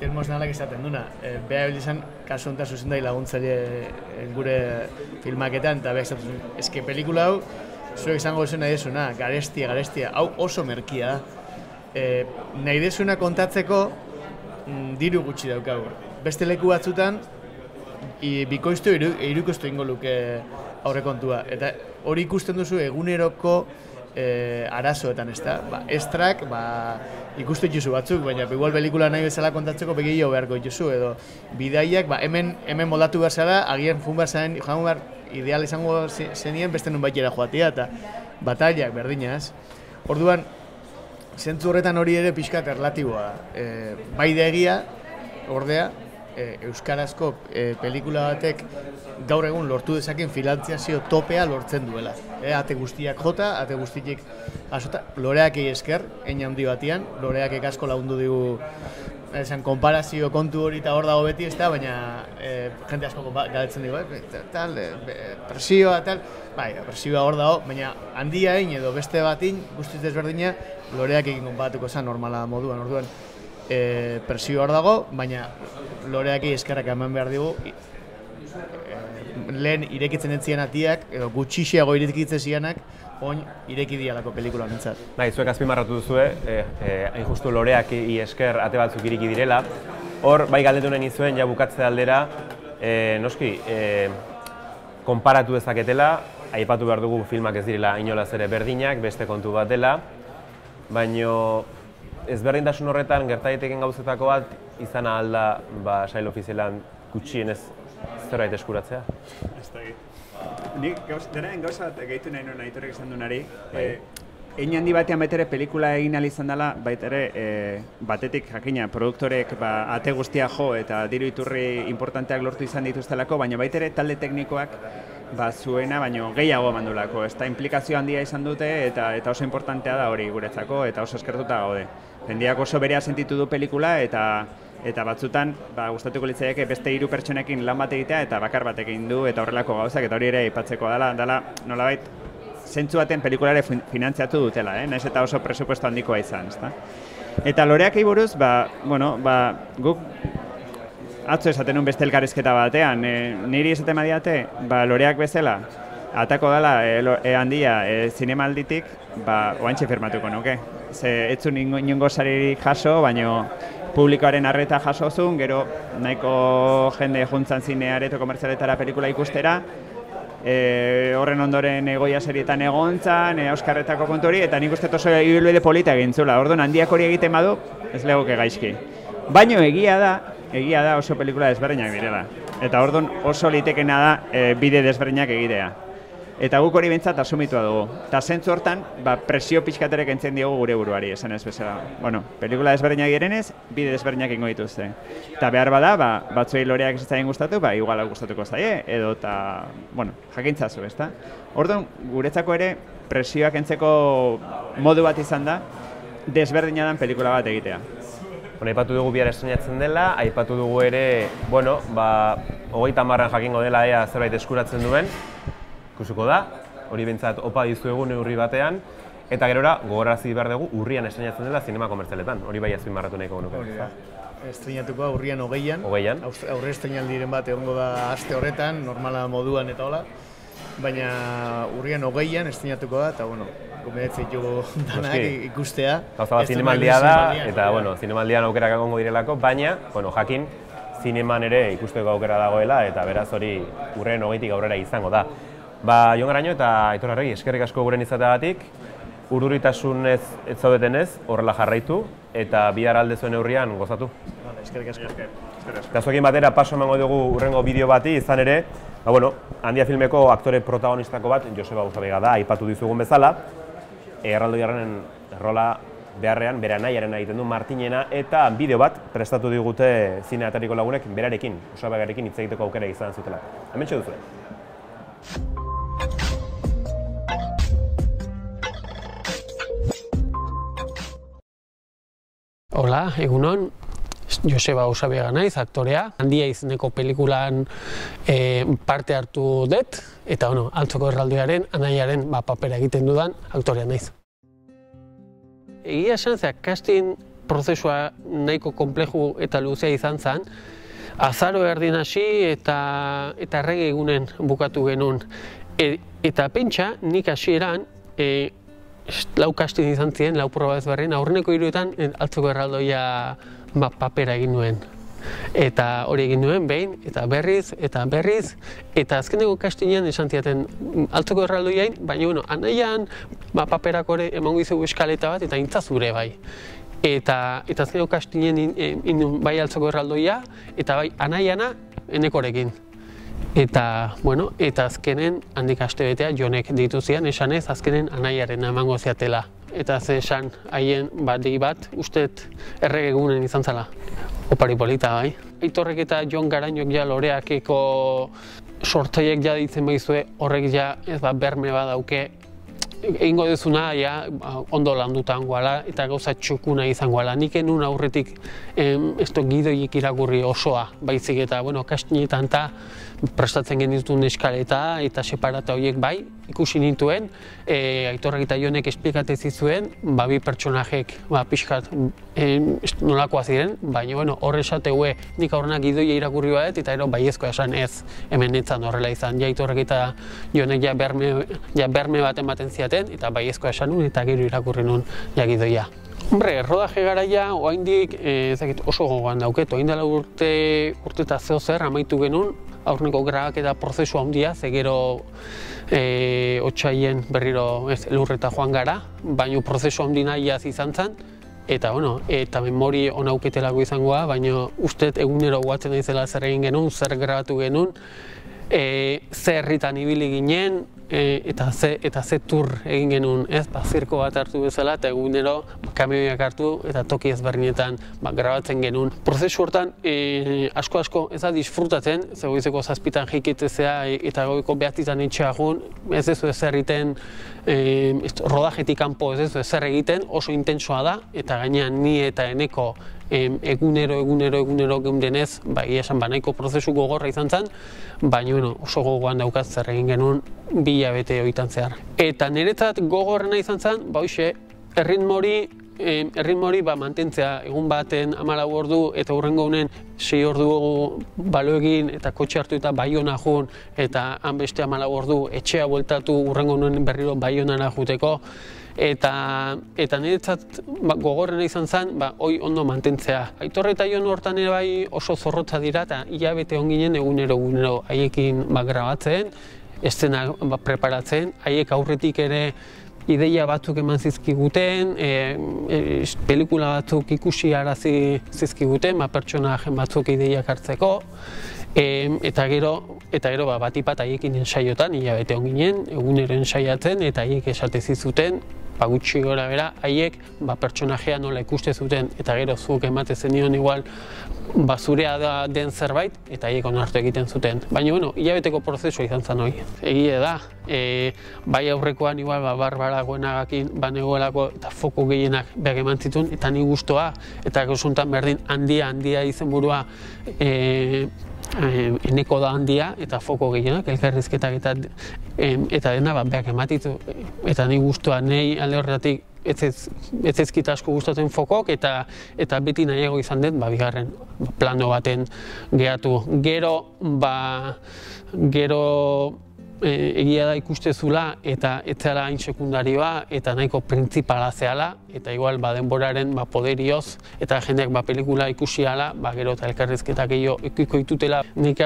Telmo nalak izaten duna. Beha bilizan, kasu honetan zuzendai laguntzaile gure filmaketan, eta beha izaten zuen. Eske pelikula hau, zuek izango zuen nahi desuna, garestia, hau oso merkia da. Nahi desuna kontatzeko diru gutxi daukagu. Beste leku batzutan, bikoiztu irukoiztu ingo luke aurrekontua. Eta hori ikusten duzu eguneroko arazoetan, ezta? Estrak ikusten dituzu batzuk, baina igual pelikula nahi bezala kontatzeko begio beharko dituzu, edo bidaiak hemen moldatu behar zara, agian fun behar zaren, joan behar ideal izango zenien beste nun baitera joatea, eta batailak berdinaz. Orduan, zentzu horretan hori ere pixkat erlatiboa da. Bai da egia, ordea, euskarazko pelikula batek gaur egun lortu dezaken finantziazio topea lortzen duela. Ate guztiak jota, ate guztiak jasota, loreakei esker, hein handi batian, loreakek asko lagundu digu konparazio kontu hori eta hor dago beti, ez da, baina jende asko galetzen dugu, presioa, presioa hor dago, baina handia hein edo beste batin, guztiz desberdina, loreakekin konparatuko zen normala moduan, orduan, presioa hor dago, baina loreakei eskerrak eman behar digu, lehen irekitzen entzien atiak, edo gutxixiago irekitzen zianak, oin ireki dialako pelikula nintzat. Zuek azpimarratu duzue, hain justu loreak esker ate batzuk ireki direla. Hor, bai galdetu nahi nizuen, ja bukatze aldera, noski, konparatu dezaketela, aipatu behar dugu filmak ez direla inolaz ere berdinak, beste kontu bat dela, baino ezberdintasun horretan gerta daiteken gauzetako bat izan ahal da sail ofizialan gutxienez zerbait eskuratzea? Nik denaren gauza bat gehitu nahi nuen Aitorrek esan duenari. Hein handi batean baitere pelikula egin ahal izan dela, baitere batetik jakina produktorek ate guztia jo eta diru iturri importanteak lortu izan dituztelako, baina baitere talde teknikoak zuena baino gehiago mandulako. Ez da implikazio handia izan dute eta oso importantea da hori guretzako eta oso eskertuta gaude. Jendeak oso berea sentitu du pelikula eta batzutan gustatuko litzaieke beste 3 pertsonekin lan bat egitea eta bakar bat egin du eta horrelako gauzak eta hori ere aipatzekoa dela nolabait zentzu baten pelikulare finantziatu dutela, nahiz eta oso presupuesto handikoa izan, ezta? Eta loreakei buruz, guk atzo esaten nun beste elkarrizketa batean, niri esaten badiate, loreak bezala, atako dela handia zinemalditik, oantxe firmatuko nuke. Ez zuen inongo saririk jaso, baino publikoaren arreta jaso zuen, gero nahiko jende juntzan zine areto komertzialetara pelikula ikustera, horren ondoren Goya serietan egontzan, Euskarretako kontu hori, eta nik uste oso ibilbide polita egin zula. Orduan handiak hori egiten badu, ez legoke gaizki. Baino egia da oso pelikula desberdinak direla. Eta orduan oso litekena da bide desberdinak egitea. Eta guk hori behintzat asumitua dugu. Eta zentzu hortan, presio pixkaterek entzen diogu gure buruari, esan ez bezala. Pelikula desberdinak direnez, bide desberdinak ingo dituzte. Eta behar bada, batzuei loreak ez zaien gustatu, igual gustatuko zaie, edo eta, jakintzazu, ezta? Orduan, guretzako ere, presioak entzeko modu bat izan da, desberdina dan pelikula bat egitea. Aipatu dugu bihar estrenatzen dela, aipatu dugu ere, 30 jakingo dela zerbait eskuratzen duen, ikusuko da, hori behintzat opa dizuegu neurri batean, Eta gerora, gogorarazi behar dugu, urrian estrenatzen dela zinema komertzialetan, hori bai azpimarratu nahiko genuke. Hori da. Estrenatuko urrian 20an. 20an. Aurre estrenaldiren bat egongo da aste horretan, normala moduan eta hola. Baina urrian 20an estrenatuko da, eta bueno, gomendatzen ditugu danak ikustea. Gauza bat zinemaldia da, eta bueno, zinemaldian aukerak egongo direlako, baina, bueno, jakin, zineman ere ikusteko aukera dagoela, eta beraz hori urrian 20tik aurrera izango da. Ba, Jon Garaño eta Aitor Arregi, eskerrik asko guren izateagatik, ururitasunez ez zaudetenez, horrela jarraitu, eta bihar alde zuen neurrian gozatu. Eskerrik asko. Eta zuekin batera paso emango dugu urrengo bideo bati, izan ere, bueno, Handia filmeko aktore protagonistako bat, Joseba Usabiaga da, aipatu dizugun bezala, erraldoiaren rola beharrean, bere anaiaren egiten du Martinena, eta bideo bat prestatu digute zine atariko lagunek berarekin, Usabiagarekin hitz egiteko aukera izan zutela. Hementxe duzu. Hola, egunon. Joseba Usabiaga naiz, aktorea. Handia izeneko pelikulan parte hartu dut, eta Altzoko erraldoiaren, anaiaren papera egiten dudan aktorea naiz. Egia esan, casting prozesua nahiko konpleju eta luzea izan zen. Azaro erdin hasi eta errege egunen bukatu genuen. Eta pentsa, nik hasieran, lau casting izan ziren, lau proba ezberdin, aurreneko hiruetan Altzoko erraldoia papera egin nuen. Eta hori egin nuen behin, eta berriz, eta azkeneko castingean esan ziaten Altzoko erraldoiain, baina anaian paperak hori emango izugu eskaleta bat, eta intzazure bai. Eta azkeneko castingeen bai Altzoko erraldoia, eta bai anaiana enekorekin. Eta azkenen handik astebetea Jonek dituzian, esanez azkenen anaiaren emango ziatela. Eta ze esan haien bat, usteet errege egunen izan zela. Opari polita, bai. Aitorrek eta Jon Garañok ja loreakeko sortzaiek ja ditzen baizue, horrek ja berme badauke egingo duzuna ondo landutan guala eta gauza txukuna izango ala. Nik enun aurretik gidoiek irakurri osoa, baizik eta kastinetan eta prestatzen genituen eskaleta eta separata horiek bai, ikusi nituen, Aitorrek eta Jonek esplikate zizuen, bi pertsonajek pixkat nolakoa ziren, baina hor esateue nik aurrenak gidoia irakurri bat eta baiezkoa esan ez hemen netzan horrela izan. Aitorrek eta Jonek berme bat ematen ziaten eta baiezkoa esan nun eta gero irakurri nun gidoia. Hombre, rodaje garaia oraindik oso gogoan dauket, orain dela urte eta zeo zer amaitu genuen, aurreneko grabaketa prozesu handia, ze gero otsaien berriro elurreta joan gara, baina prozesu handi nahiaz izan zen, eta memori onauketelako izangoa, baina uste egunero guatzen naizela zer egin genuen, zer grabatu genuen, ze herritan ibili ginen, eta ze tur egin genuen, zirko bat hartu bezala, eta egunero kamioiak hartu eta toki ezberdinetan grabatzen genuen. Prozesu hortan asko ez da disfrutatzen, ze goizeko 7 jikitezea eta goiko 9 etxea joan, ez ez ezer egiten, rodajetik kanpo ez ez ezer egiten, oso intensoa da, eta gainean ni eta eneko egunero geundenez, esan nahiko prozesu gogorra izan zen, baina oso gogoan daukaz zer egin genuen 2 hilabete hoitan zehar. Eta niretzat gogorrena izan zen, erritmori mantentzea egun baten 14 ordu eta hurrengo honen 6 ordu balo egin eta kotxe hartu eta Baiona joan eta han beste 14 ordu etxea bueltatu hurrengo honen berriro Baionara joateko. Eta niretzat gogorrena izan zen, hoi ondo mantentzea. Aitor eta Jon hortan ere bai oso zorrotza dira eta hilabete onginen egunero haiekin grabatzen, eszena preparatzen, haiek aurretik ere ideia batzuk eman zizkiguten, pelikula batzuk ikusi arazi zizkiguten, pertsonajen batzuk ideiak hartzeko, eta gero batipat haiekin ensaiotan, hilabete onginen, egunero ensaiatzen, eta haiek esate zizuten, gutxi gora bera, haiek pertsonajea nola ikuste zuten, eta gero zuk emate zenion igual zurea den zerbait, eta haiek onartu egiten zuten. Baina, hilabeteko prozesua izan zen hori. Egia da, bai aurrekoan igual Barbara Goenagakin banegoelako eta foko gehienak behar eman zituen, eta ni guztua, eta gausuntan berdin handia izenburua eneko da handia eta foko gehienak, elkarrizketak eta dena beak ematitu. Eta ni guztua, nahi alde horretatik ez ezkit asko gustatzen fokok eta beti nahiago izan dut bigarren plano baten gehatu. Gero egia da ikustezula eta etzela hain sekundarioa eta nahiko printzipala zehala eta igual denboraren poderioz eta jendeak pelikula ikusi ala, gero eta elkarrizketak gehiago ikuitutela. Nik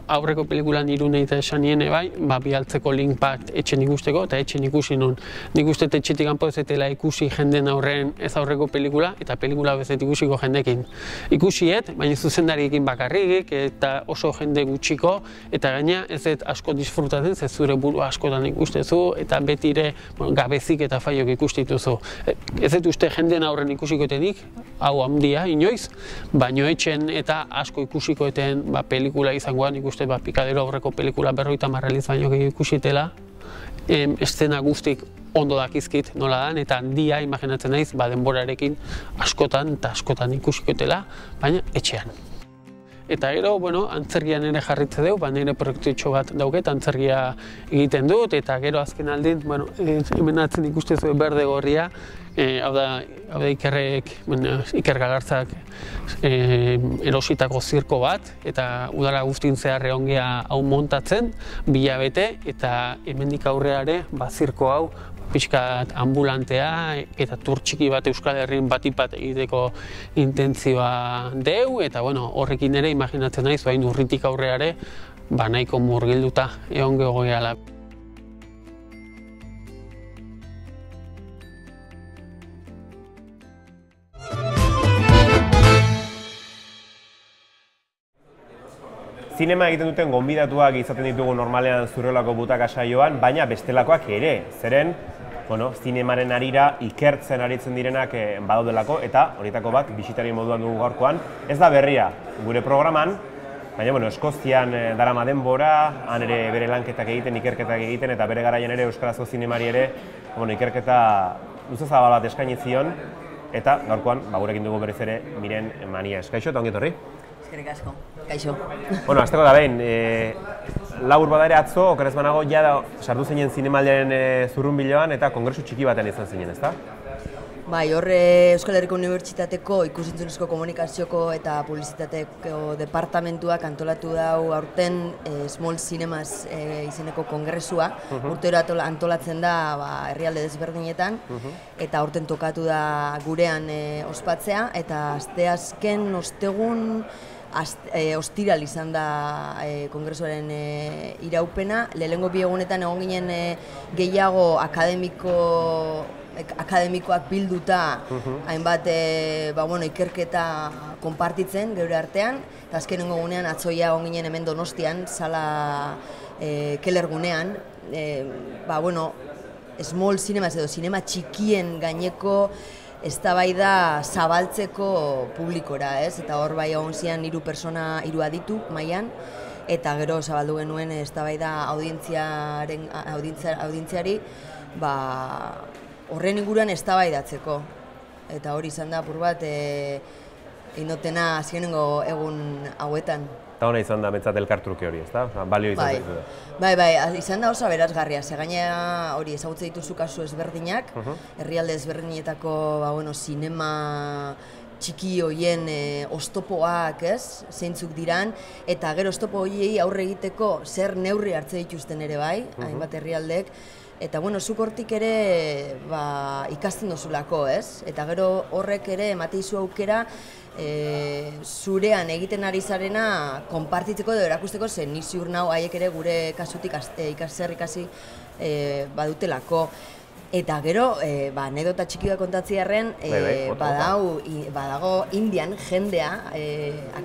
aurreko pelikulan irune eta esan niene bialtzeko link bat etxen ikusteko eta etxen ikusi nun. Nik uste etxetik kanpo ez etela ikusi jenden aurren ez aurreko pelikula eta pelikula bezet ikusiko jendekin. Ikusiet, baina zuzendariekin bakarrik eta oso jende gutxiko eta gaina ez asko disfrutatzen, ze zure burua askotan ikustezu eta betire gabezik eta faiok ikustituzu. Ez dut uste jenden aurren ikusikoetenik, hau handia inoiz, baino etxen eta asko ikusikoeten pelikula izangoan ikuste pikadero aurreko pelikula 50 aldiz baino ikusitela, eszena guztik ondo dakizkit nola dan eta handia imaginatzen naiz denborarekin askotan eta askotan ikusikoetela, baina etxean. Eta gero, antzergian ere jarritze dugu, nire proiektutxo bat dauket, antzergia egiten dut, eta gero azken aldin, hemen atzen ikustezu berde gorria, hau da Iker Galartzak erositako zirko bat, eta udara guztin zehar egongea hau montatzen, 2 hilabete, eta hemendik aurreare zirko hau pixkat ambulantea eta tur txiki bat Euskal Herrin batipat egiteko intentzioa deu, eta horrekin ere imaginatzen naiz, urritik aurreare nahiko murgilduta egon gehala. Zinema egiten duten gonbidatuak izaten ditugu normalean Zurriolako Butaka saioan, baina bestelakoak ere, zeren zinemaren arira ikertzen aritzen direnak badaudelako, eta horietako bat bisitari moduan dugu gaurkoan. Ez da berria gure programan, baina Eskozian darama denbora, han ere bere lanketak egiten, ikerketak egiten, eta bere garaian ere euskarazko zinemari ere ikerketa luze zabal bat eskaini zion, eta gaurkoan gurekin dugu berriz ere Miren Manies. Kaixo eta ongi etorri? Eskerrik asko, kaixo. Azteko da behin, labur bada ere atzo, okerez banago, jada sartu zinen zinemaldiaren zurrunbiloan eta kongresu txiki batean izan zinen, ezta? Bai, horre Euskal Herriko Unibertsitateko ikusentzunezko komunikazioko eta publizitateko departamentuak antolatu dau aurten Small Cinemas izeneko kongresua. Urtero antolatzen da herrialde desberdinetan, eta aurten tokatu da gurean ospatzea, eta asteazken ostegun ostiral izan da kongresuaren iraupena. Lehenengo 2 egunetan egon ginen gehiago akademikoak bilduta hainbat ikerketa konpartitzen geure artean, eta azkenengo gunean atzoia egon ginen hemen Donostian, sala Kelergunean, small cinemas edo zinema txikien gaineko eztabaida zabaltzeko publikora, eta hor egon zian 3 pertsona, 3 aditu mailan, eta gero zabaldu genuen eztabaida audientziari horren inguruan eztabaidatzeko. Eta hori izan da apur bat inotena azkenengo egun hauetan. Eta hona izan da betzat elkartruke hori, ezta? Balio izan zaitu da. Bai, izan da oso aberazgarria, ze gainera hori ezagutze dituzu kasu ezberdinak, herrialde ezberdinetako zinema txiki hoien oztopoak, zeintzuk diran, eta gero oztopo horiei aurre egiteko zer neurri hartze dituzten ere bai, hainbat herrialdek, eta zuk hortik ere ikasten dozulako, eta gero horrek ere emateizu aukera zurean egiten ari zarena konpartitzeko edo erakusteko, zen ni ziur nau haiek ere gure kasutik ikasi badutelako. Eta gero, anekdota txiki bat kontatziarren, badago Indian jendea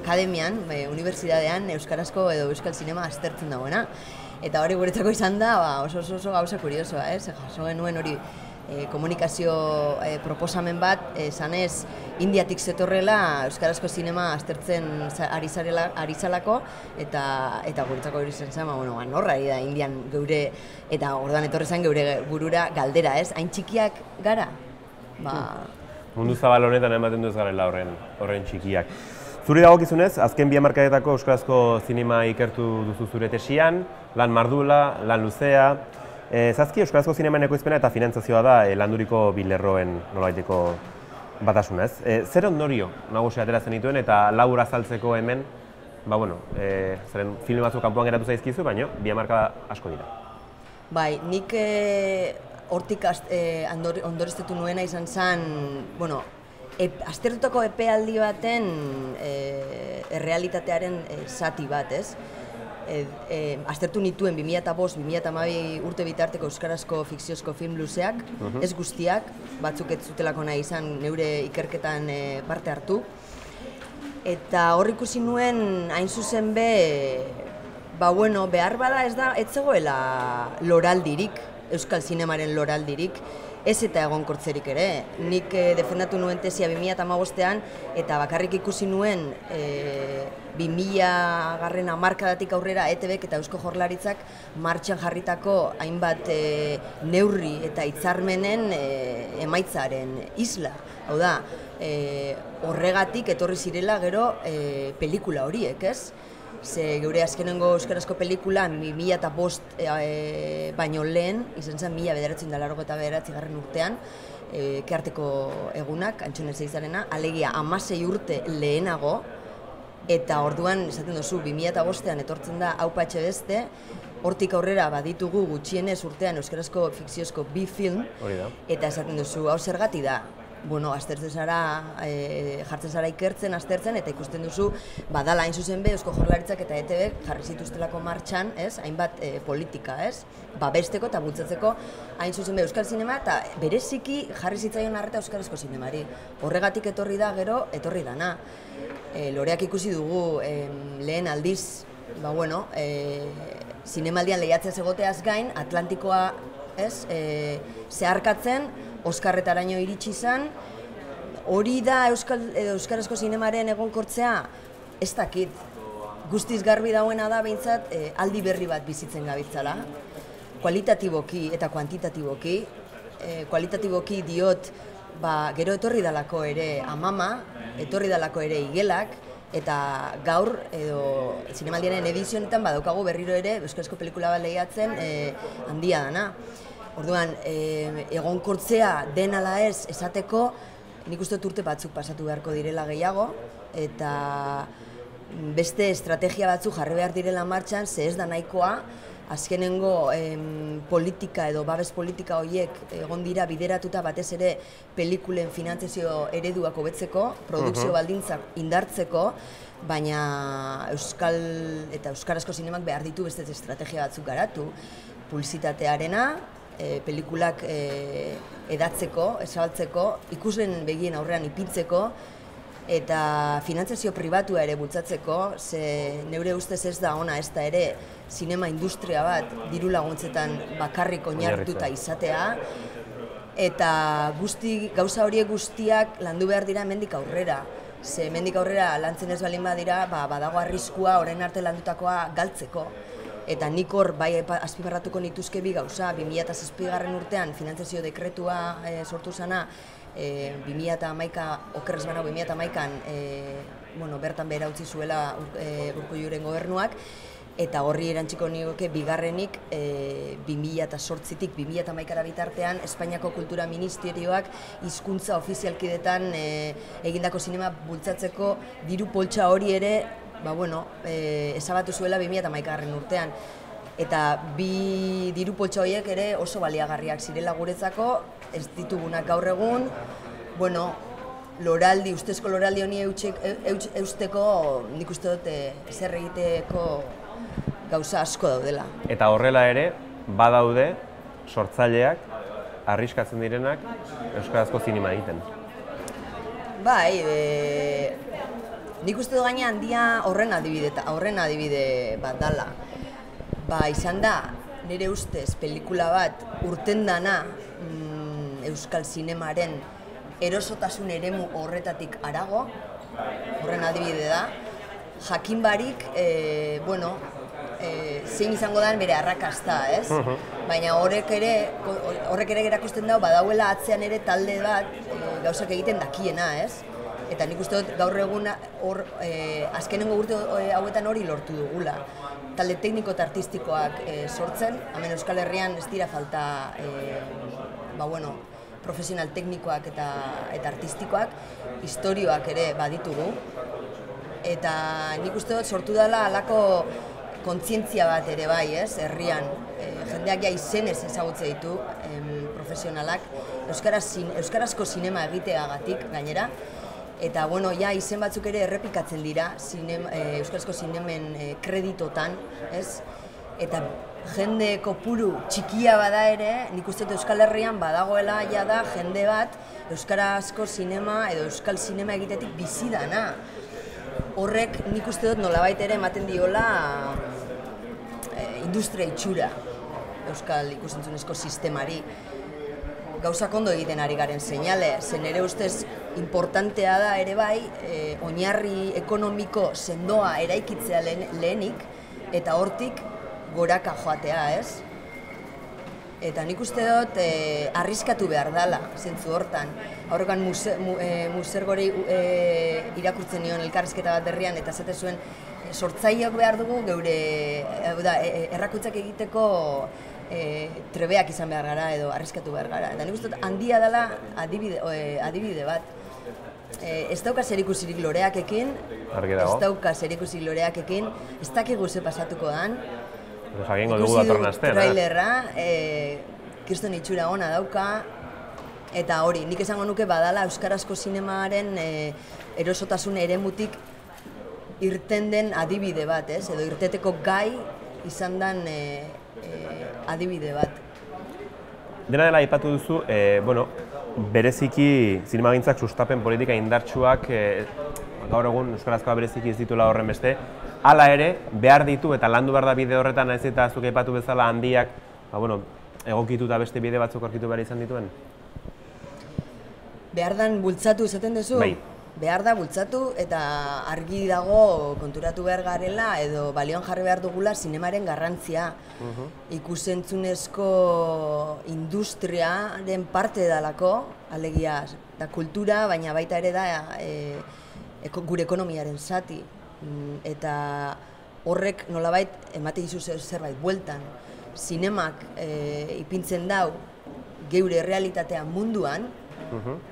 akademian, unibertsitatean, euskarazko edo euskal zinema aztertzen dagoena. Eta hori guretzako izan da oso gauza kuriosoa, jaso genuen hori komunikazio proposamen bat, esanez Indiatik zetorrela euskarazko zinema aztertzen ari zalako, eta guretzako hori zen zen, norra ari da Indian geure, eta orduan etorri zen geure burura galdera, hain txikiak gara? Mundu zabal honetan ematen duz garela horren txikiak. Zuri dagokizunez, azken 2 hamarkadetako euskarazko zinema ikertu duzu zure tesian, lan mardula, lan luzea. Zazki, euskarazko zineman ekoizpena eta finantzazioa da landuriko bilerroen nolabaiteko batasuna, ez? Zer ondorio nagusi ateratzen dituen eta labur azaltzeko hemen, zeren film batzuk kanpoan geratu zaizkizu, baina 2 hamarkada asko dira. Bai, nik hortik ondorioztatu nuena izan zen, aztertutako epealdi baten errealitatearen zati bat, ez? Aztertu nituen 2005-2012 urte bitarteko euskarazko fikziozko film luzeak, ez guztiak, batzuk ez zutelako nahi izan neure ikerketan parte hartu. Eta hor ikusi nuen, hain zuzen behar bada ez zegoela loraldirik, euskal zinemaren loraldirik, ez eta egonkortzerik ere. Nik defendatu nuen tesia 2015ean eta bakarrik ikusi nuen 2000 hamarkadatik aurrera ETBk eta Eusko Jaurlaritzak martxan jarritako hainbat neurri eta hitzarmenen emaitzaren isla. Hau da, horregatik etorri zirela gero pelikula horiek, ez? Ze geure azkenengo euskarazko pelikula 2005 baino lehen, izan zen 1989 urtean, Kearteko egunak, Antxonen Zeizarena, alegia 16 urte lehenago, eta orduan, esaten duzu, 2005an etortzen da Aupa etxe beste, hortik aurrera baditugu gutxienez urtean euskarazko fikziozko 2 film, eta esaten duzu, hau zergati da. Aztertzen zara, jartzen zara ikertzen, aztertzen, eta ikusten duzu, badala hain zuzen Eusko Jaurlaritzak eta ETBk jarri zituztelako martxan, hainbat politika, babesteko eta bultzatzeko hain zuzen euskal zinema, eta bereziki jarri zitzaion arreta euskarazko zinemari. Horregatik etorri da gero, etorri dana. Loreak ikusi dugu lehen aldiz, zinemaldian lehiatzea egoteaz gain, Atlantikoa zeharkatzen, Oskarretaraino iritsi izan, hori da euskarazko zinemaren egonkortzea, ez dakit. Guztiz garbi dauena da behintzat aldi berri bat bizitzen gabitzala. Kualitatiboki eta kuantitatiboki. Kualitatiboki diot, gero etorri dalako ere Amama, etorri dalako ere Igelak, eta gaur, zinemaldiaren edizionetan badaukagu berriro ere euskarazko pelikula bat lehiatzen handia dana. Orduan, egonkortzea den ala ez esateko, nik uste urte batzuk pasatu beharko direla gehiago, eta beste estrategia batzuk jarri behar direla martxan, ze ez da nahikoa, azkenengo politika edo babes politika horiek egon dira bideratuta batez ere pelikulen finantzazio ereduak hobetzeko, produkzio baldintzak indartzeko, baina euskal eta euskarazko zinemak behar ditu beste estrategia batzuk garatu, publizitatearena, pelikulak edatzeko, ezabaltzeko, ikusleen begien aurrean ipintzeko, eta finantzazio pribatua ere bultzatzeko, ze neure ustez ez da ona, ez da ere zinema industria bat diru laguntzetan bakarrik oinarrituta izatea, eta gauza horiek guztiak landu behar dira hemendik aurrera. Ze hemendik aurrera lantzen ez balin badira, badago arriskua orain arte landutakoa galtzeko. Eta nik hor bai azpimarratuko nituzke bi gauza, 2006 urtean finantzazio dekretua sortu zana, 2011, okerrez banago 2011an bertan behera utzi zuela Urkulluren gobernuak, eta horri erantziko nioke bigarrenik 2008tik 2011ara bitartean Espainiako Kultura Ministerioak hizkuntza ofizialkidetan egindako zinema bultzatzeko diru poltsa hori ere ezabatu zuela 2011 urtean. Eta bi diru poltsa horiek ere oso baliagarriak zirela guretzako, ez ditugunak gaur egun, ustezko loraldi honi eusteko nik uste dut zer egiteko gauza asko daudela. Eta horrela ere, badaude sortzaileak, arriskatzen direnak euskarazko zinema egiten. Bai, nik uste dut gaina handia horren adibide bat dala. Izan da, nire ustez, pelikula bat urten dana euskal zinemaren erosotasun eremu horretatik harago, horren adibide da. Jakin barik, zein izango da bere arrakasta, ez? Baina horrek ere erakusten dago, badauela atzean ere talde bat gauzak egiten dakiena, ez? Eta nik uste dut gaur egun azkenengo urte hauetan hori lortu dugula. Talde tekniko eta artistikoak sortzen, hemen Euskal Herrian ez dira falta profesional teknikoak eta artistikoak, istorioak ere baditugu. Eta nik uste dut sortu dela halako kontzientzia bat ere bai, herrian. Jendeak ja izenez ezagutze ditu profesionalak, euskarazko zinema egiteagatik gainera. Eta, ja izen batzuk ere errepikatzen dira euskarazko zinemen kreditotan, ez? Eta jende kopuru txikia bada ere, nik uste dut Euskal Herrian badagoela da jende bat euskarazko zinema edo euskal zinema egitetik bizi dana. Horrek nik uste dut nolabait ere ematen diola industria itxura euskal ikusentzunezko sistemari. Gauzak ondo egiten ari garen seinale, zen ere ustez importantea da ere bai, oinarri ekonomiko sendoa eraikitzea lehenik, eta hortik goraka joatea, ez? Eta nik uste dut arriskatu behar dela, zentzu hortan. Aurrekan Musergori irakurtzen nion elkarrizketa bat berrian, eta zate zuen sortzaileok behar dugu geure errakuntzak egiteko trebeak izan behar gara edo arriskatu behar gara. Eta nik uste dut handia dela adibide bat. Ez dauka zerikusirik loreakekin, ez dauka zerikusirik loreakekin, ez dakigu ze pasatuko dan. Jakingo dugu datorren astean. Trailerra, kriston itxura ona dauka, eta hori, nik esango nuke badala euskarazko zinemaren erosotasun eremutik irten den adibide bat, edo irteteko gai izan den adibide bat. Dena dela aipatu duzu, bereziki zinemagintzak sustapen politika indartsuak gaur egun euskarazkoa bereziki ez dituela horren beste, hala ere behar ditu eta landu behar da bide horretan, ez eta zuk aipatu bezala handiak egokitu eta beste bide batzuk aurkitu behar izan dituen? Behar dan bultzatu esaten duzu? Bai. Behar da bultzatu eta argi dago konturatu behar garela edo balioan jarri behar dugula zinemaren garrantzia. Ikusentzunezko industriaren parte dalako, alegia da kultura, baina baita ere da gure ekonomiaren zati. Eta horrek nolabait emate dizu zerbait bueltan. Zinemak ipintzen dau geure realitatea munduan,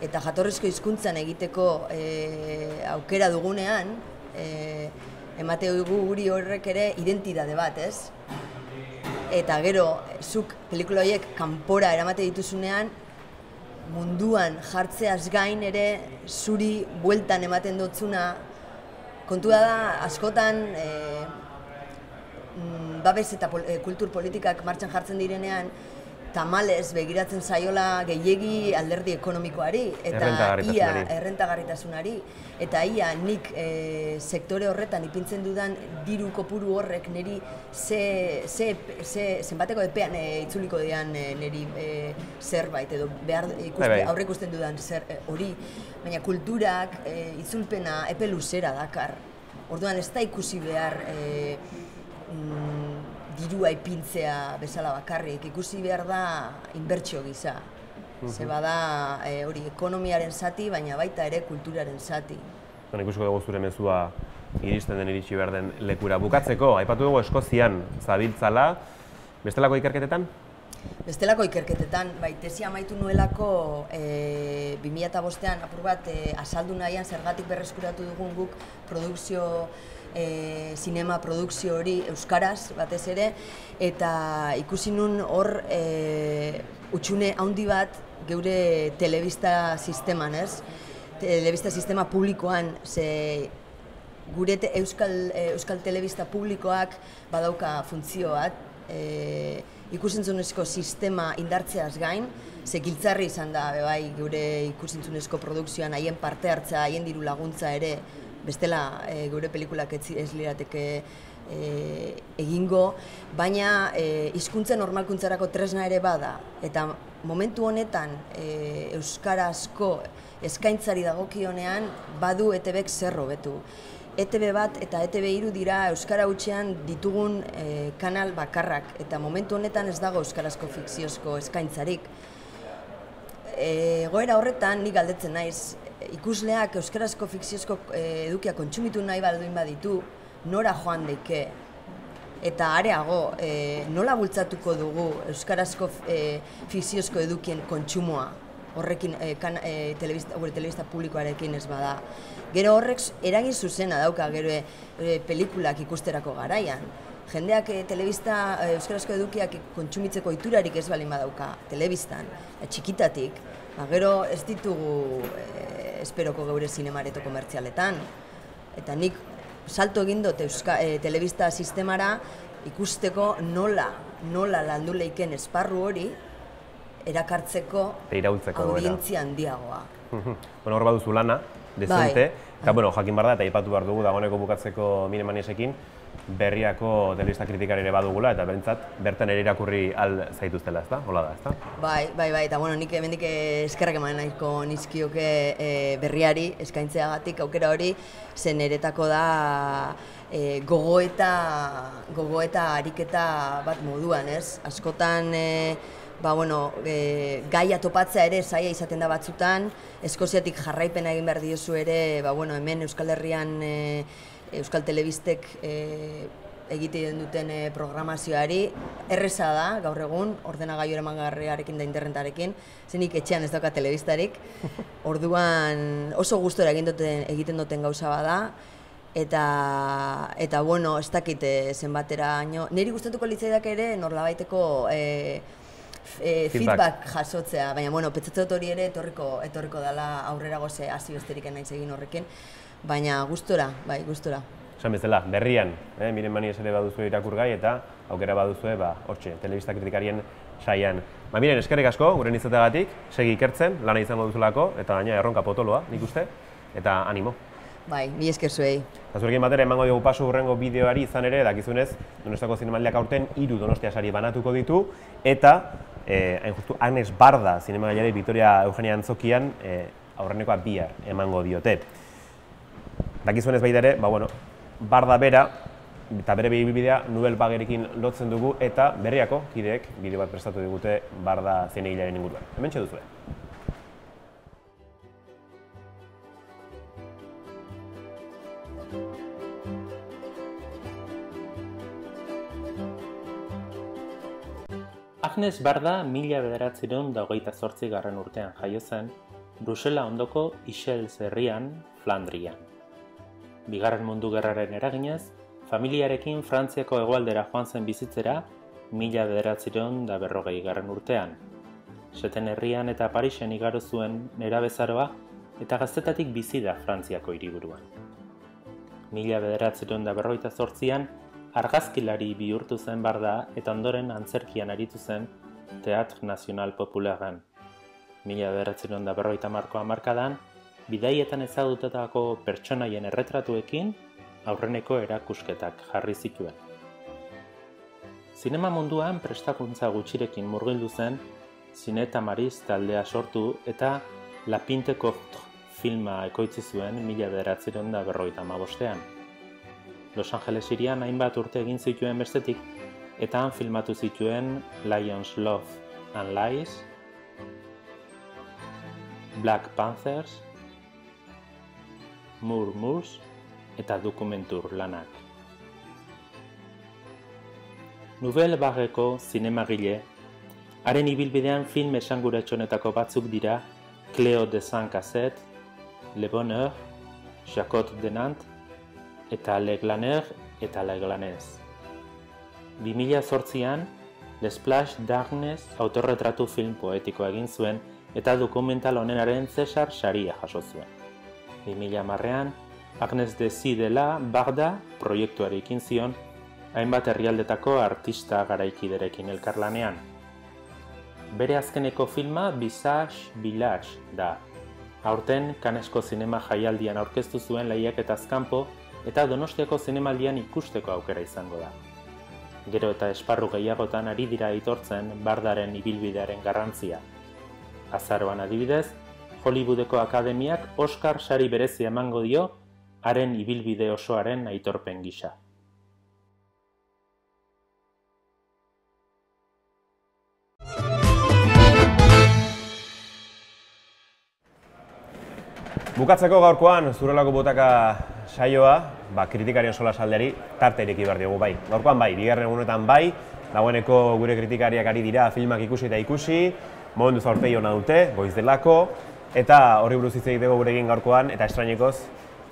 eta jatorrizko hizkuntzan egiteko aukera dugunean, emate dugu guri horrek ere identitate bat, ez? Eta gero, zuk pelikula horiek kanpora eramate dituzunean, munduan jartzeaz gain ere zuri bueltan ematen dutzuna, kontua da askotan babes eta kultur politikak martxan jartzen direnean, tamalez begiratzen zaiola gehiegi alderdi ekonomikoari eta errentagarritasunari. Eta ia nik sektore horretan ipintzen dudan diru kopuru horrek niri zenbateko epean itzuliko dian niri zerbait edo aurre ikusten dudan hori. Baina kulturak itzulpena epe luzera dakar. Orduan ez da ikusi behar dirua ipintzea bezala bakarrik, ikusi behar da inbertsio gisa. Ze bada hori ekonomiaren zati, baina baita ere kulturaren zati. Ikusiko dugu zure mezua iristen den iritsi behar den lekura. Bukatzeko, aipatu dugu Eskozian zabiltzala, bestelako ikerketetan? Bestelako ikerketetan, tesia amaitu nuelako 2005an apur bat azaldu nahian zergatik berreskuratu dugun guk zinema produkzio hori euskaraz batez ere, eta ikusi nun hor utxune handi bat geure telebista sisteman, ez? Telebista sistema publikoan, ze gure euskal telebista publikoak badauka funtzio bat, ikusentzunezko sistema indartzeaz gain, ze giltzarri izan da gure ikusentzunezko produkzioan haien parte hartza, haien diru laguntza ere, bestela gure pelikulak ez lirateke egingo, baina hizkuntza normalkuntzarako tresna ere bada, eta momentu honetan euskarazko eskaintzari dagokionean badu ETBek zer hobetu. ETB bat eta ETB 3 dira euskara hutsean ditugun kanal bakarrak, eta momentu honetan ez dago euskarazko fikziozko eskaintzarik. Egoera horretan nik galdetzen naiz, ikusleak euskarazko fikziozko edukia kontsumitu nahi balduin baditu, nora joan daike. Eta areago, nola bultzatuko dugu euskarazko fikziozko edukien kontsumoa horrekin gure telebista publikoarekin ez bada. Gero horrek eragin zuzena dauka gero pelikulak ikusterako garaian. Jendeak euskarazko edukiak kontsumitzeko iturarik ez balin badauka telebistan, txikitatik, gero ez ditugu esperoko geure zinemareto komertzialetan. Eta nik salto egin dut telebista sistemara ikusteko nola landu leiken esparru hori erakartzeko audientzia handiagoa. Bueno, hor baduzu lana, dezente, eta jakin behar da, eta aipatu behar dugu dagoeneko bukatzeko Mine Maniesekin, Berriako telebista kritikari ere badugula, eta bertan ere irakurri al zaituztela, ezta? Hola da, ezta? Bai, eta nik hemendik eskerrak eman nahiko nizkioke Berriari eskaintzeagatik aukera hori, zen eretako da gogoeta ariketa bat moduan, ez? Askotan, gaia topatzea ere zaila izaten da batzutan, Eskoziatik jarraipena egin behar diozu ere, hemen Euskal Herrian Euskal Telebistek egiten duten programazioari erreza da, gaur egun, ordenagailu eramangarriarekin da internetarekin, zenik etxean ez dauka telebistarik, orduan oso gustora egiten duten gauza bada, eta ez dakit zenbatera, niri gustatuko litzaidak ere norlabaiteko feedback jasotzea, baina pentsatzen dut hori ere etorriko dela aurrera goze hasi besterik naiz egin horrekin, baina gustora, bai, gustora. Esan bezala, Berrian, Miren Manies ere baduzue irakurgai eta aukera baduzue, hortxe, telebista kritikarien saian. Miren, eskerrik asko, guren izateagatik, segi ikertzen, lana izango duzulako, eta gaina erronka potoloa, nik uste, eta animo. Bai, mi esker zuei. Eta zurekin batera emango dugu pasu hurrengo bideoari izan ere, dakizunez, Donostiako Zinemaldiak aurten 3 Donostia sari banatuko ditu, eta, hain justu, Agnes Barda zinemagilari Vitoria Eugenia Antzokian aurrenekoa bihar emango diote. Dakizunez baita ere, Barda bera, eta bere bidea Nubel Bagerekin lotzen dugu, eta Berriako kideek bideo bat prestatu digute Barda zinegilaren inguruan. Hementxe duzue. Agnes Barda 1928 urtean jaio zen, Brusela ondoko Ixelles herrian, Flandrian. Bigarren Mundu Gerraren eraginez, familiarekin Frantziako hegoaldera joan zen bizitzera 1940 urtean. Seten herrian eta Parisen igaro zuen nerabezaroa eta gaztetatik bizi da Frantziako hiriburuan. 1948an argazkilari bihurtu zen Barda eta ondoren antzerkian aritu zen Teatre National Popularen. 1950ko hamarkadan, bidaietan ezagutatako pertsonaien erretratuekin aurreneko erakusketak jarri zituen. Zinema munduan prestakuntza gutxirekin murgildu zen, Cine Tamariz taldea sortu eta La Pinte Courte filma ekoitzi zuen 1955ean. Los Angeles hirian hainbat urte egin zituen bestetik, eta han filmatu zituen Lions, Love and Lies, Black Panthers, Moors eta dokumentur lanak. Nouvelle Vagueko zinemagile, haren ibilbidean film esanguratsuenetako batzuk dira Cléo de Saint-Cassette, Le Bonheur, Jacot de Nantes, eta Le Glaner eta La Glanez. 2008an, Les Plages d'Agnes autorretratu film poetiko egin zuen eta dokumental honenaren César saria jaso zuen. 2010an, Agnes de Sidela Barda proiektuari ekin zion, hainbat herrialdetako artista garaikiderekin elkarlanean. Bere azkeneko filma Visage Village da. Aurten, Cannesko zinema jaialdian aurkeztu zuen lehiaketaz kanpo eta Donostiako zinemaldian ikusteko aukera izango da. Gero eta esparru gehiagotan ari dira aitortzen Bardaren ibilbidearen garrantzia. Azaroan adibidez, Hollywoodeko Akademiak Oscar sari berezia emango dio haren ibilbide osoaren aitorpen gisa. Bukatzeko gaurkoan, Zurrolako Butaka saioa, kritikarien solasaldiari tarte ireki behar diogu bai. Gaurkoan bai, bigarren egunetan bai, dagoeneko gure kritikariak ari dira filmak ikusi eta ikusi, momentu aurpegi ona dute, goiz delako, eta horri buruz hitz egiteko gurekin gaurkoan, eta estrainekoz,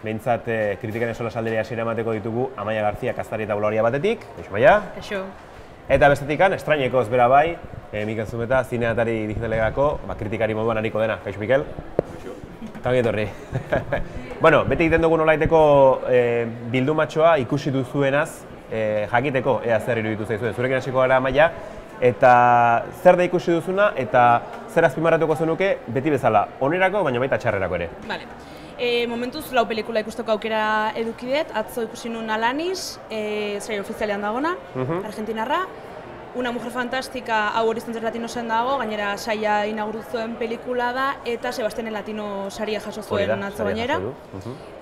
behintzat kritikarien solasaldiari hasiera emateko ditugu Amaia Garzia Kaztari eta Bularia batetik, kaixo Amaia? Kaixo. Eta bestetikan, estrainekoz bera bai, Mikel Zumeta, zineatari digitalerako, kritikari moduan ariko dena, kaixo Mikel? Eta etorri. Bueno, beti egiten dugu nolaiteko bildumatxoa ikusi duzuenaz jakiteko ea zer iruditu zaizuen. Zurekin hasiko gara Amaia, eta zer da ikusi duzuna eta zer azpimarratuko zenuke beti bezala onerako, baina baita txarrerako ere. Vale. Momentuz lau pelikula ikusteko aukera edukidet, atzo ikusi nun Alanis, saio ofizialean dagona, argentinarra. Una mujer fantástica, hau Horizontes Latinosen dago, gainera saia inauguratu zuen pelikula da, eta Sebastianen Latino saria jaso zuen atzo gainera.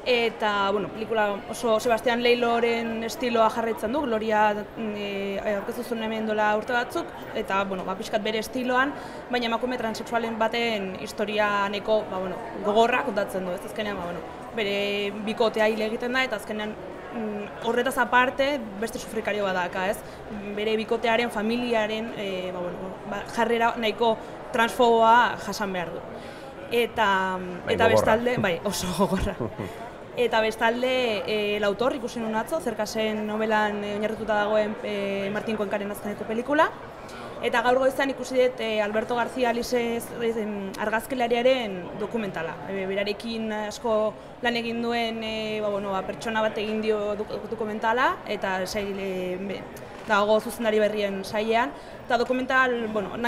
Eta, bueno, pelikula oso Sebastian Leiloren estiloa jarraitzen du, Gloria aurkeztu zuen hemen dola urte batzuk, eta, bueno, pixkat bere estiloan, baina emakume transexualen baten historia neko, gogorra kontatzen du, ez azkenean, bere bikotea hil egiten da, eta azkenean horretaz aparte, beste sufrikario badaka, ez? Bere bikotearen, familiaren jarrera nahiko transfoboa jasan behar du. Eta bestalde, oso gogorra. Eta bestalde, El autor ikusi nun atzo, Zerkasen novelan oinarrituta dagoen Martin Cuencaren azkeneko pelikula. Eta gaur goizan ikusi dut Alberto García Lisez argazkilariaren dokumentala. Berarekin asko lan egin duen pertsona bat egin dio dokumentala, eta dago zuzendari berrien sailean. Eta dokumental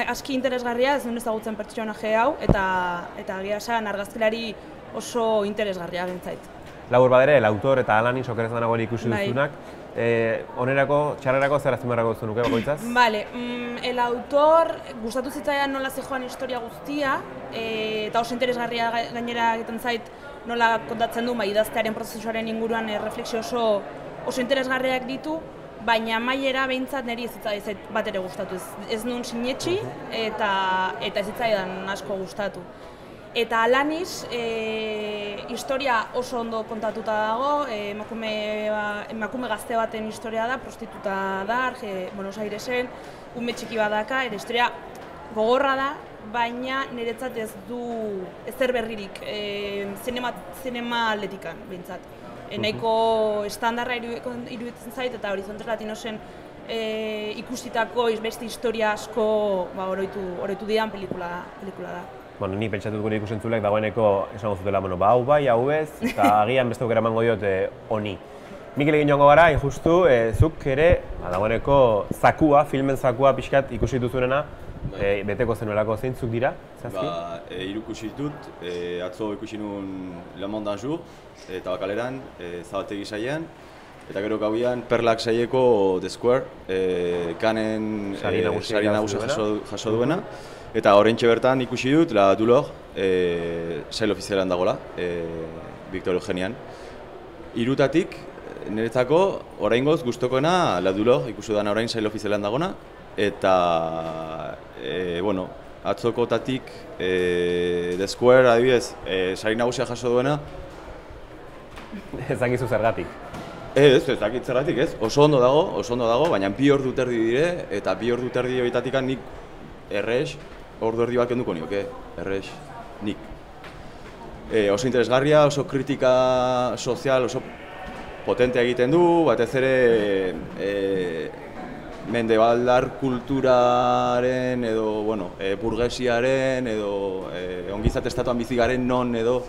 aski interesgarria, ez duen ezagutzen pertsonaje hau, eta egia esan argazkilari oso interesgarria gentzait. Labur badere, El autor eta Alanis okerez danago ikusi duzunak. Onerako, txarrerako zer azpimarrako duzu nuke bakoitzaz? Bale, El autor gustatu zitzaidan nola zejoan historia guztia, eta oso interesgarria gainera egiten zait nola kontatzen du idaztearen prozesuaren inguruan refleksio oso interesgarriak ditu, baina amaiera behintzat niri ez zitzaidan bat ere gustatu. Ez nun sinetxi eta ez zitzaidan asko gustatu. Eta Alanis, historia oso ondo kontatuta dago, emakume gazte baten historia da, prostituta da, Buenos Airesen, ume txiki badaka, historia gogorra da, baina niretzat ez du ezer berririk, zinema aldetikan, behintzat. Nahiko estandarra iruditzen zait, eta Horizontes Latinosen ikusitako beste historia asko oroitu didan pelikula da. Ni pentsatu gure ikusentzulek dagoeneko esango zutela, hau bai, hau ez, eta agian beste aukera emango diot honi. Mikel egin joango gara, injustu, zuk ere dagoeneko zakua, filmen zakua pixkat ikusi dituzunena, beteko zenuelako zeintzuk dira, zazki? Hiru ikusi ditut, atzo ikusi nuen Le Monde un jour, eta bakaleran, Zabaltegi saiean, eta gero gauian Perlak saieko The Square, Cannes sari nagusia jaso duena. Eta oraintxe bertan ikusi dut La Douleur, sail ofizialean dagoela, Victor Eugenian. Hirutatik, niretzako oraingoz gustokoena La Douleur ikusi dana orain sail ofizialean dagona, eta atzokotatik The Square adibidez, sari nagusia jaso duena. Ez dakizu zergatik? Ez dakit zergatik, ez. Oso ondo dago, baina 2 ordu terdi dire, eta 2 ordu terdi horietatik nik errex, ordu erdi bat kenduko nioke, errex, nik. Oso interesgarria, oso kritika sozial, oso potentea egiten du, batez ere mendebaldar kulturaren edo, burgesiaren edo ongizate estatuan bizigaren non edo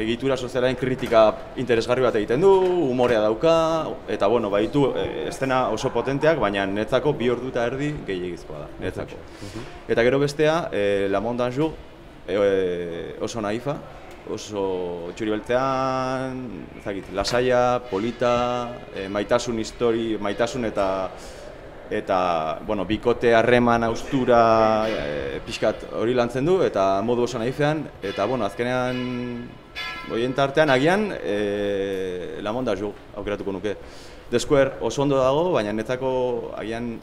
egitura sozialaren kritika interesgarri bat egiten du, umorea dauka, eta baitu eszena oso potenteak, baina netzako 2 ordu eta erdi gehiagizkoa da, netzako. Eta gero bestea, La Monde un jour, oso naifa, oso txuri beltzean, lasaia, polita, maitasun eta bikote harreman haustura pixkat hori lantzen du, eta modu oso naifean, eta azkenean horien tartean agian La Monde un jour aukeratuko nuke. The Square oso ondo dago, baina netzako agian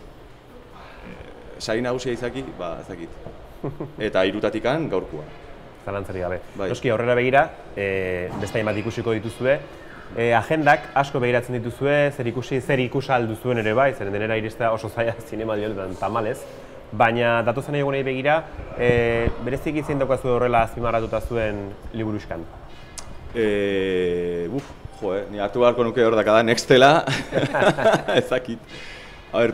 sari nagusia izaki, ezakit. eta 3 gaurkoa. Zalantzarik gabe. Bai. Noski aurrera begira, beste hainbat ikusiko dituzue, agendak asko begiratzen dituzue, zer ikusal duzuen ere bai, zeren denera iristea oso zaila zinemaldi tamalez, baina datozen egunei begira, bereziki zein daukazu horrela azpimarratuta zuen liburuskan? Ni hartu beharko nuke hor dakada Nextela, ezakit.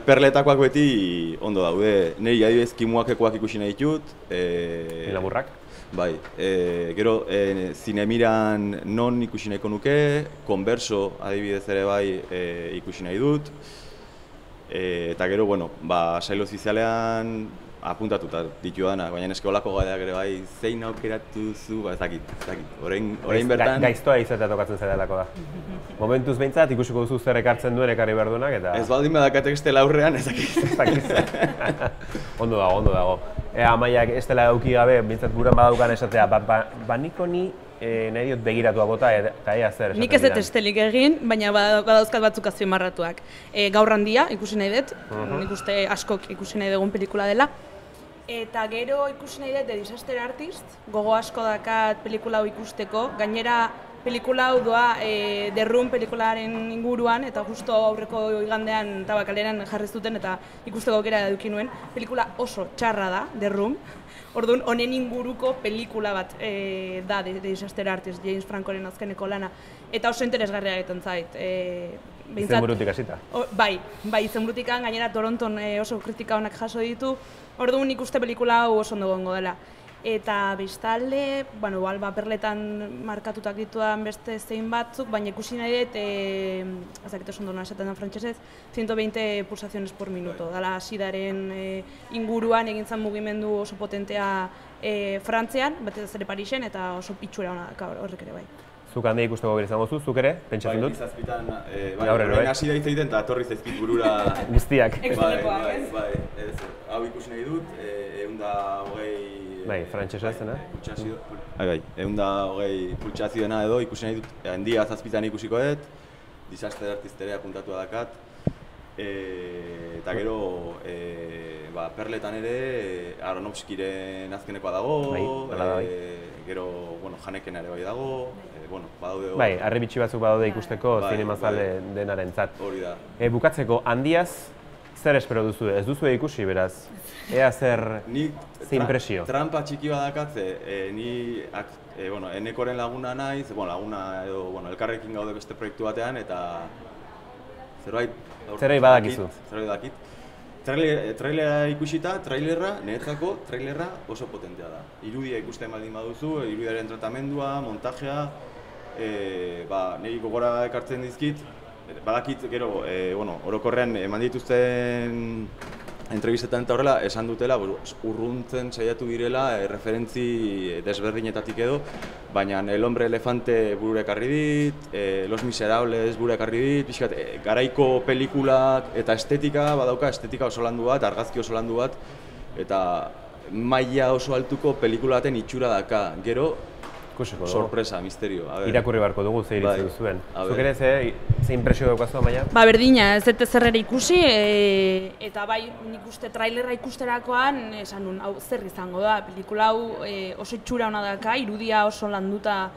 Perletakoak beti ondo daude, niri adibidez kimuakekoak ikusi nahi ditut. Lamurrak? Bai, gero Zinemiran non ikusi nahiko nuke, Converso adibidez ere bai ikusi nahi dut. Eta gero, sail ofizialean apuntatuta ditu dana, baina eske olako gaiak ere bai, zein aukeratu zu, ez dakit. Orain bertan... Gaiztoa izatea tokatzen zaidalako da. Momentuz behintzat, ikusiko duzu zer ekartzen duen ekarri behar duenak, eta... Ez baldin badakate Estela aurrean, ez dakit. Ondo dago. Amaiak Estela eduki gabe, behintzat guran badaukan esatea, niko ni nahi diot begiratua bota, eta ea zer esaten Nik ez dut Estelik egin, baina badauzkat batzuk azpimarratuak. Gaur handia ikusi nahi dut, nik uste askok ikusi nahi dugun pelikula dela. Eta gero ikusi nahi dut The Disaster Artist, gogo asko dakat pelikula hau ikusteko. Gainera, pelikula hau doa The Room pelikularen inguruan, eta justo aurreko igandean Tabakaleran jarri zuten eta ikusteko aukera eduki nuen. Pelikula oso txarra da, The Room. Orduan, honen inguruko pelikula bat da The Disaster Artist, James Francoren azkeneko lana. Eta oso interesgarria egiten zait. Izenburutik hasita? Bai, izenburutikan, gainera Toronton oso kritika honak jaso ditu. Orduan ikuste pelikula hau oso ondo gongo dela. Eta bestalde, Perletan markatutak ditudan beste zein batzuk, baina ikusi nahi dut, ezakit oso ondo esaten da frantsesez, 120 pulsaciones por minuto. Dala Sidaren inguruan egin zen mugimendu oso potentea Frantzian, batez ere Parisen, eta oso pitxura horrek ere bai. Zuk handia ikusteko gero izango zu, zuk ere, pentsatzen dut? Bai, izazpitan, orain hasi da egiten eta atorri zaizkit burura... Guztiak. Bai, hau ikusi nahi dut, 120... Bai, frantsesa zena. Bai, 120 pultsazioena edo ikusi nahi dut, handia zazpitan ikusiko dut, Disaster Artist ere apuntatua dakat. Eta gero, Perletan ere, Aronofskiren azkenekoa dago, gero, Haneken ere bai dago, badaude... Bai, harribitxi batzuk badaude ikusteko zinemazale denarentzat. Hori da. Bukatzeko, handiaz, zer espero duzu? Ez duzu ikusi, beraz? Ea zer impresio? Trampa txiki badakatze, Enekoren laguna naiz, elkarrekin gaude beste proiektu batean, eta zerbait badakizu. Zerbait badakit. Trailera ikusita, niretzako trailerra oso potentea da. Irudia ikusten baldin baduzu, irudiaren tratamendua, montajea, niri gogora ekartzen dizkit, badakit gero, orokorrean eman dituzten entrevistetan eta horrela, esan dutela, urruntzen saiatu direla, referentzi desberdinetatik edo, baina El Hombre Elefante burura ekarri dit, Los Miserables burura ekarri dit, pixkat, garaiko pelikulak eta estetika, badauka estetika oso landu bat, argazki oso landu bat, eta maila oso altuko pelikula baten itxura daka, gero, sorpresa, misterio. Irakurri beharko dugu ze iritzi duzuen. Zuk ere ze impresio daukazu, Amaia? Berdina, ez dut ezer ere ikusi, eta bai nik uste trailerra ikusterakoan, esan nun, hau zer izango da, pelikula hau oso itxura hona daka, irudia oso landuta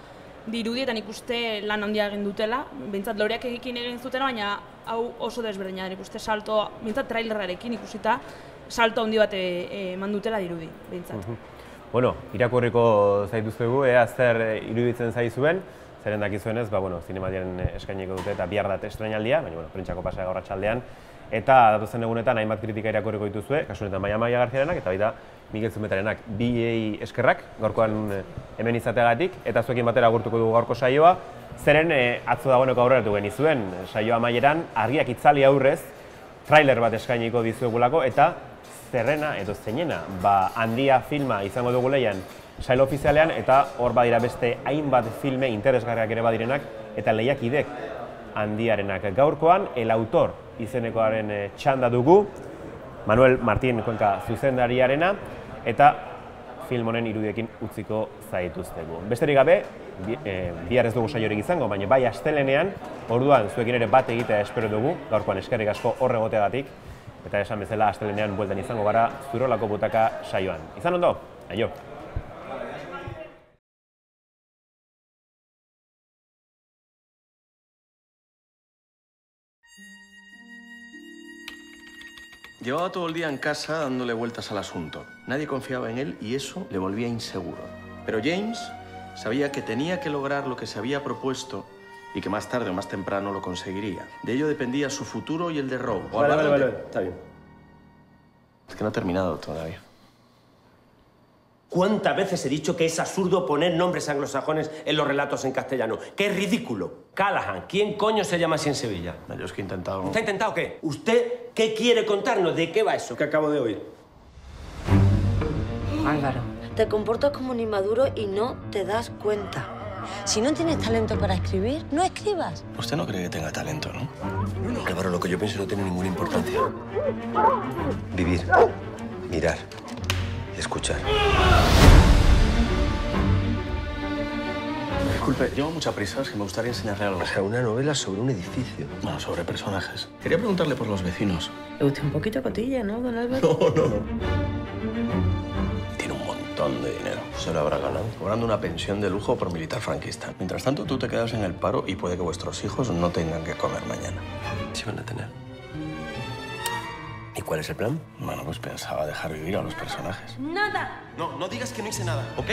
dirudi, eta nik uste lan handia egin dutela, behintzat loreak egin zutena, baina hau oso desberdina, nik uste salto, behintzat trailerrarekin ikusita, salto handi bat eman dutela dirudi, behintzat. Irakurriko zaituztegu, ea zer iruditzen zaizuen, zeren dakizuenez, zinemaldiaren eskainiko dute eta bihar dat estrainaldia, baina prentsako pasa gaur arratsaldean, eta datozen egunetan hainbat kritika irakurriko dituzue, kasu honetan Amaia Garziarenak eta baita Mikel Zumetarenak, biei eskerrak gaurkoan hemen izateagatik, eta zuekin batera agurtuko dugu gaurko saioa, zeren atzo dagoeneko aurreratu genizuen saioa amaieran, argiak itzali aurrez, trailer bat eskainiko dizuegulako, eta zerrena edo zeinena, handia filma izango dugu lehian sail ofizialean, eta hor badira beste hainbat filme interesgarriak ere badirenak, eta lehiakidek handiarenak. Gaurkoan, El Autor izenekoaren txanda dugu, Manuel Martín Cuenca zuzendariarena, eta film honen irudiekin utziko zaituztegu. Besterik gabe, bihar ez dugu saiorik izango, baina bai astelenean, orduan zuekin ere bat egitea espero dugu, gaurkoan eskerrik asko horregoteagatik, Eta esan bezala astelehenean bueltan izango gara Zuriolako Butaka saioan. Izan ondo, aio! Llevaba todo el día en casa dándole vueltas al asunto. Nadie confiaba en él y eso le volvía inseguro. Pero James sabía que tenía que lograr lo que se había propuesto y que más tarde o más temprano lo conseguiría. De ello dependía su futuro y el de Rob. Vale, está bien. Es que no ha terminado todavía. ¿Cuántas veces he dicho que es absurdo poner nombres anglosajones en los relatos en castellano? ¡Qué ridículo! Callahan, ¿quién coño se llama así en Sevilla? Yo es que he intentado... ¿Usted ha intentado qué? ¿Usted qué quiere contarnos? ¿De qué va eso que acabo de oír? Álvaro, te comportas como un inmaduro y no te das cuenta. Si no tienes talento para escribir, no escribas. Usted no cree que tenga talento, ¿no? Álvaro, lo que yo pienso no tiene ninguna importancia. Vivir, mirar y escuchar. Disculpe, llevo mucha prisa, es que me gustaría enseñarle algo. O sea, una novela sobre un edificio. Bueno, sobre personajes. Quería preguntarle por los vecinos. Le gusta un poquito cotilla, ¿no, don Álvaro? No. Tiene un montón de dinero. Se lo habrá ganado. Cobrando una pensión de lujo por militar franquista. Mientras tanto, tú te quedas en el paro y puede que vuestros hijos no tengan que comer mañana. Sí van a tener. ¿Y cuál es el plan? Bueno, pues pensaba dejar vivir a los personajes. ¡Nada! No digas que no hice nada, ¿ok?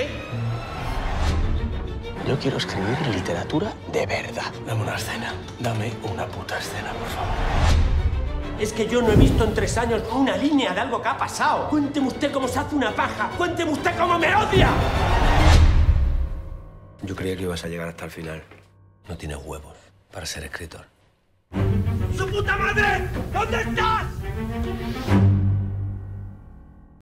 Yo quiero escribir literatura de verdad. Dame una escena. Dame una puta escena, por favor. Es que yo no he visto en 3 años una línea de algo que ha pasado. Cuénteme usted cómo se hace una paja. Cuénteme usted cómo me odia. Yo creía que ibas a llegar hasta el final. No tienes huevos para ser escritor. ¡Su puta madre! ¿Dónde estás?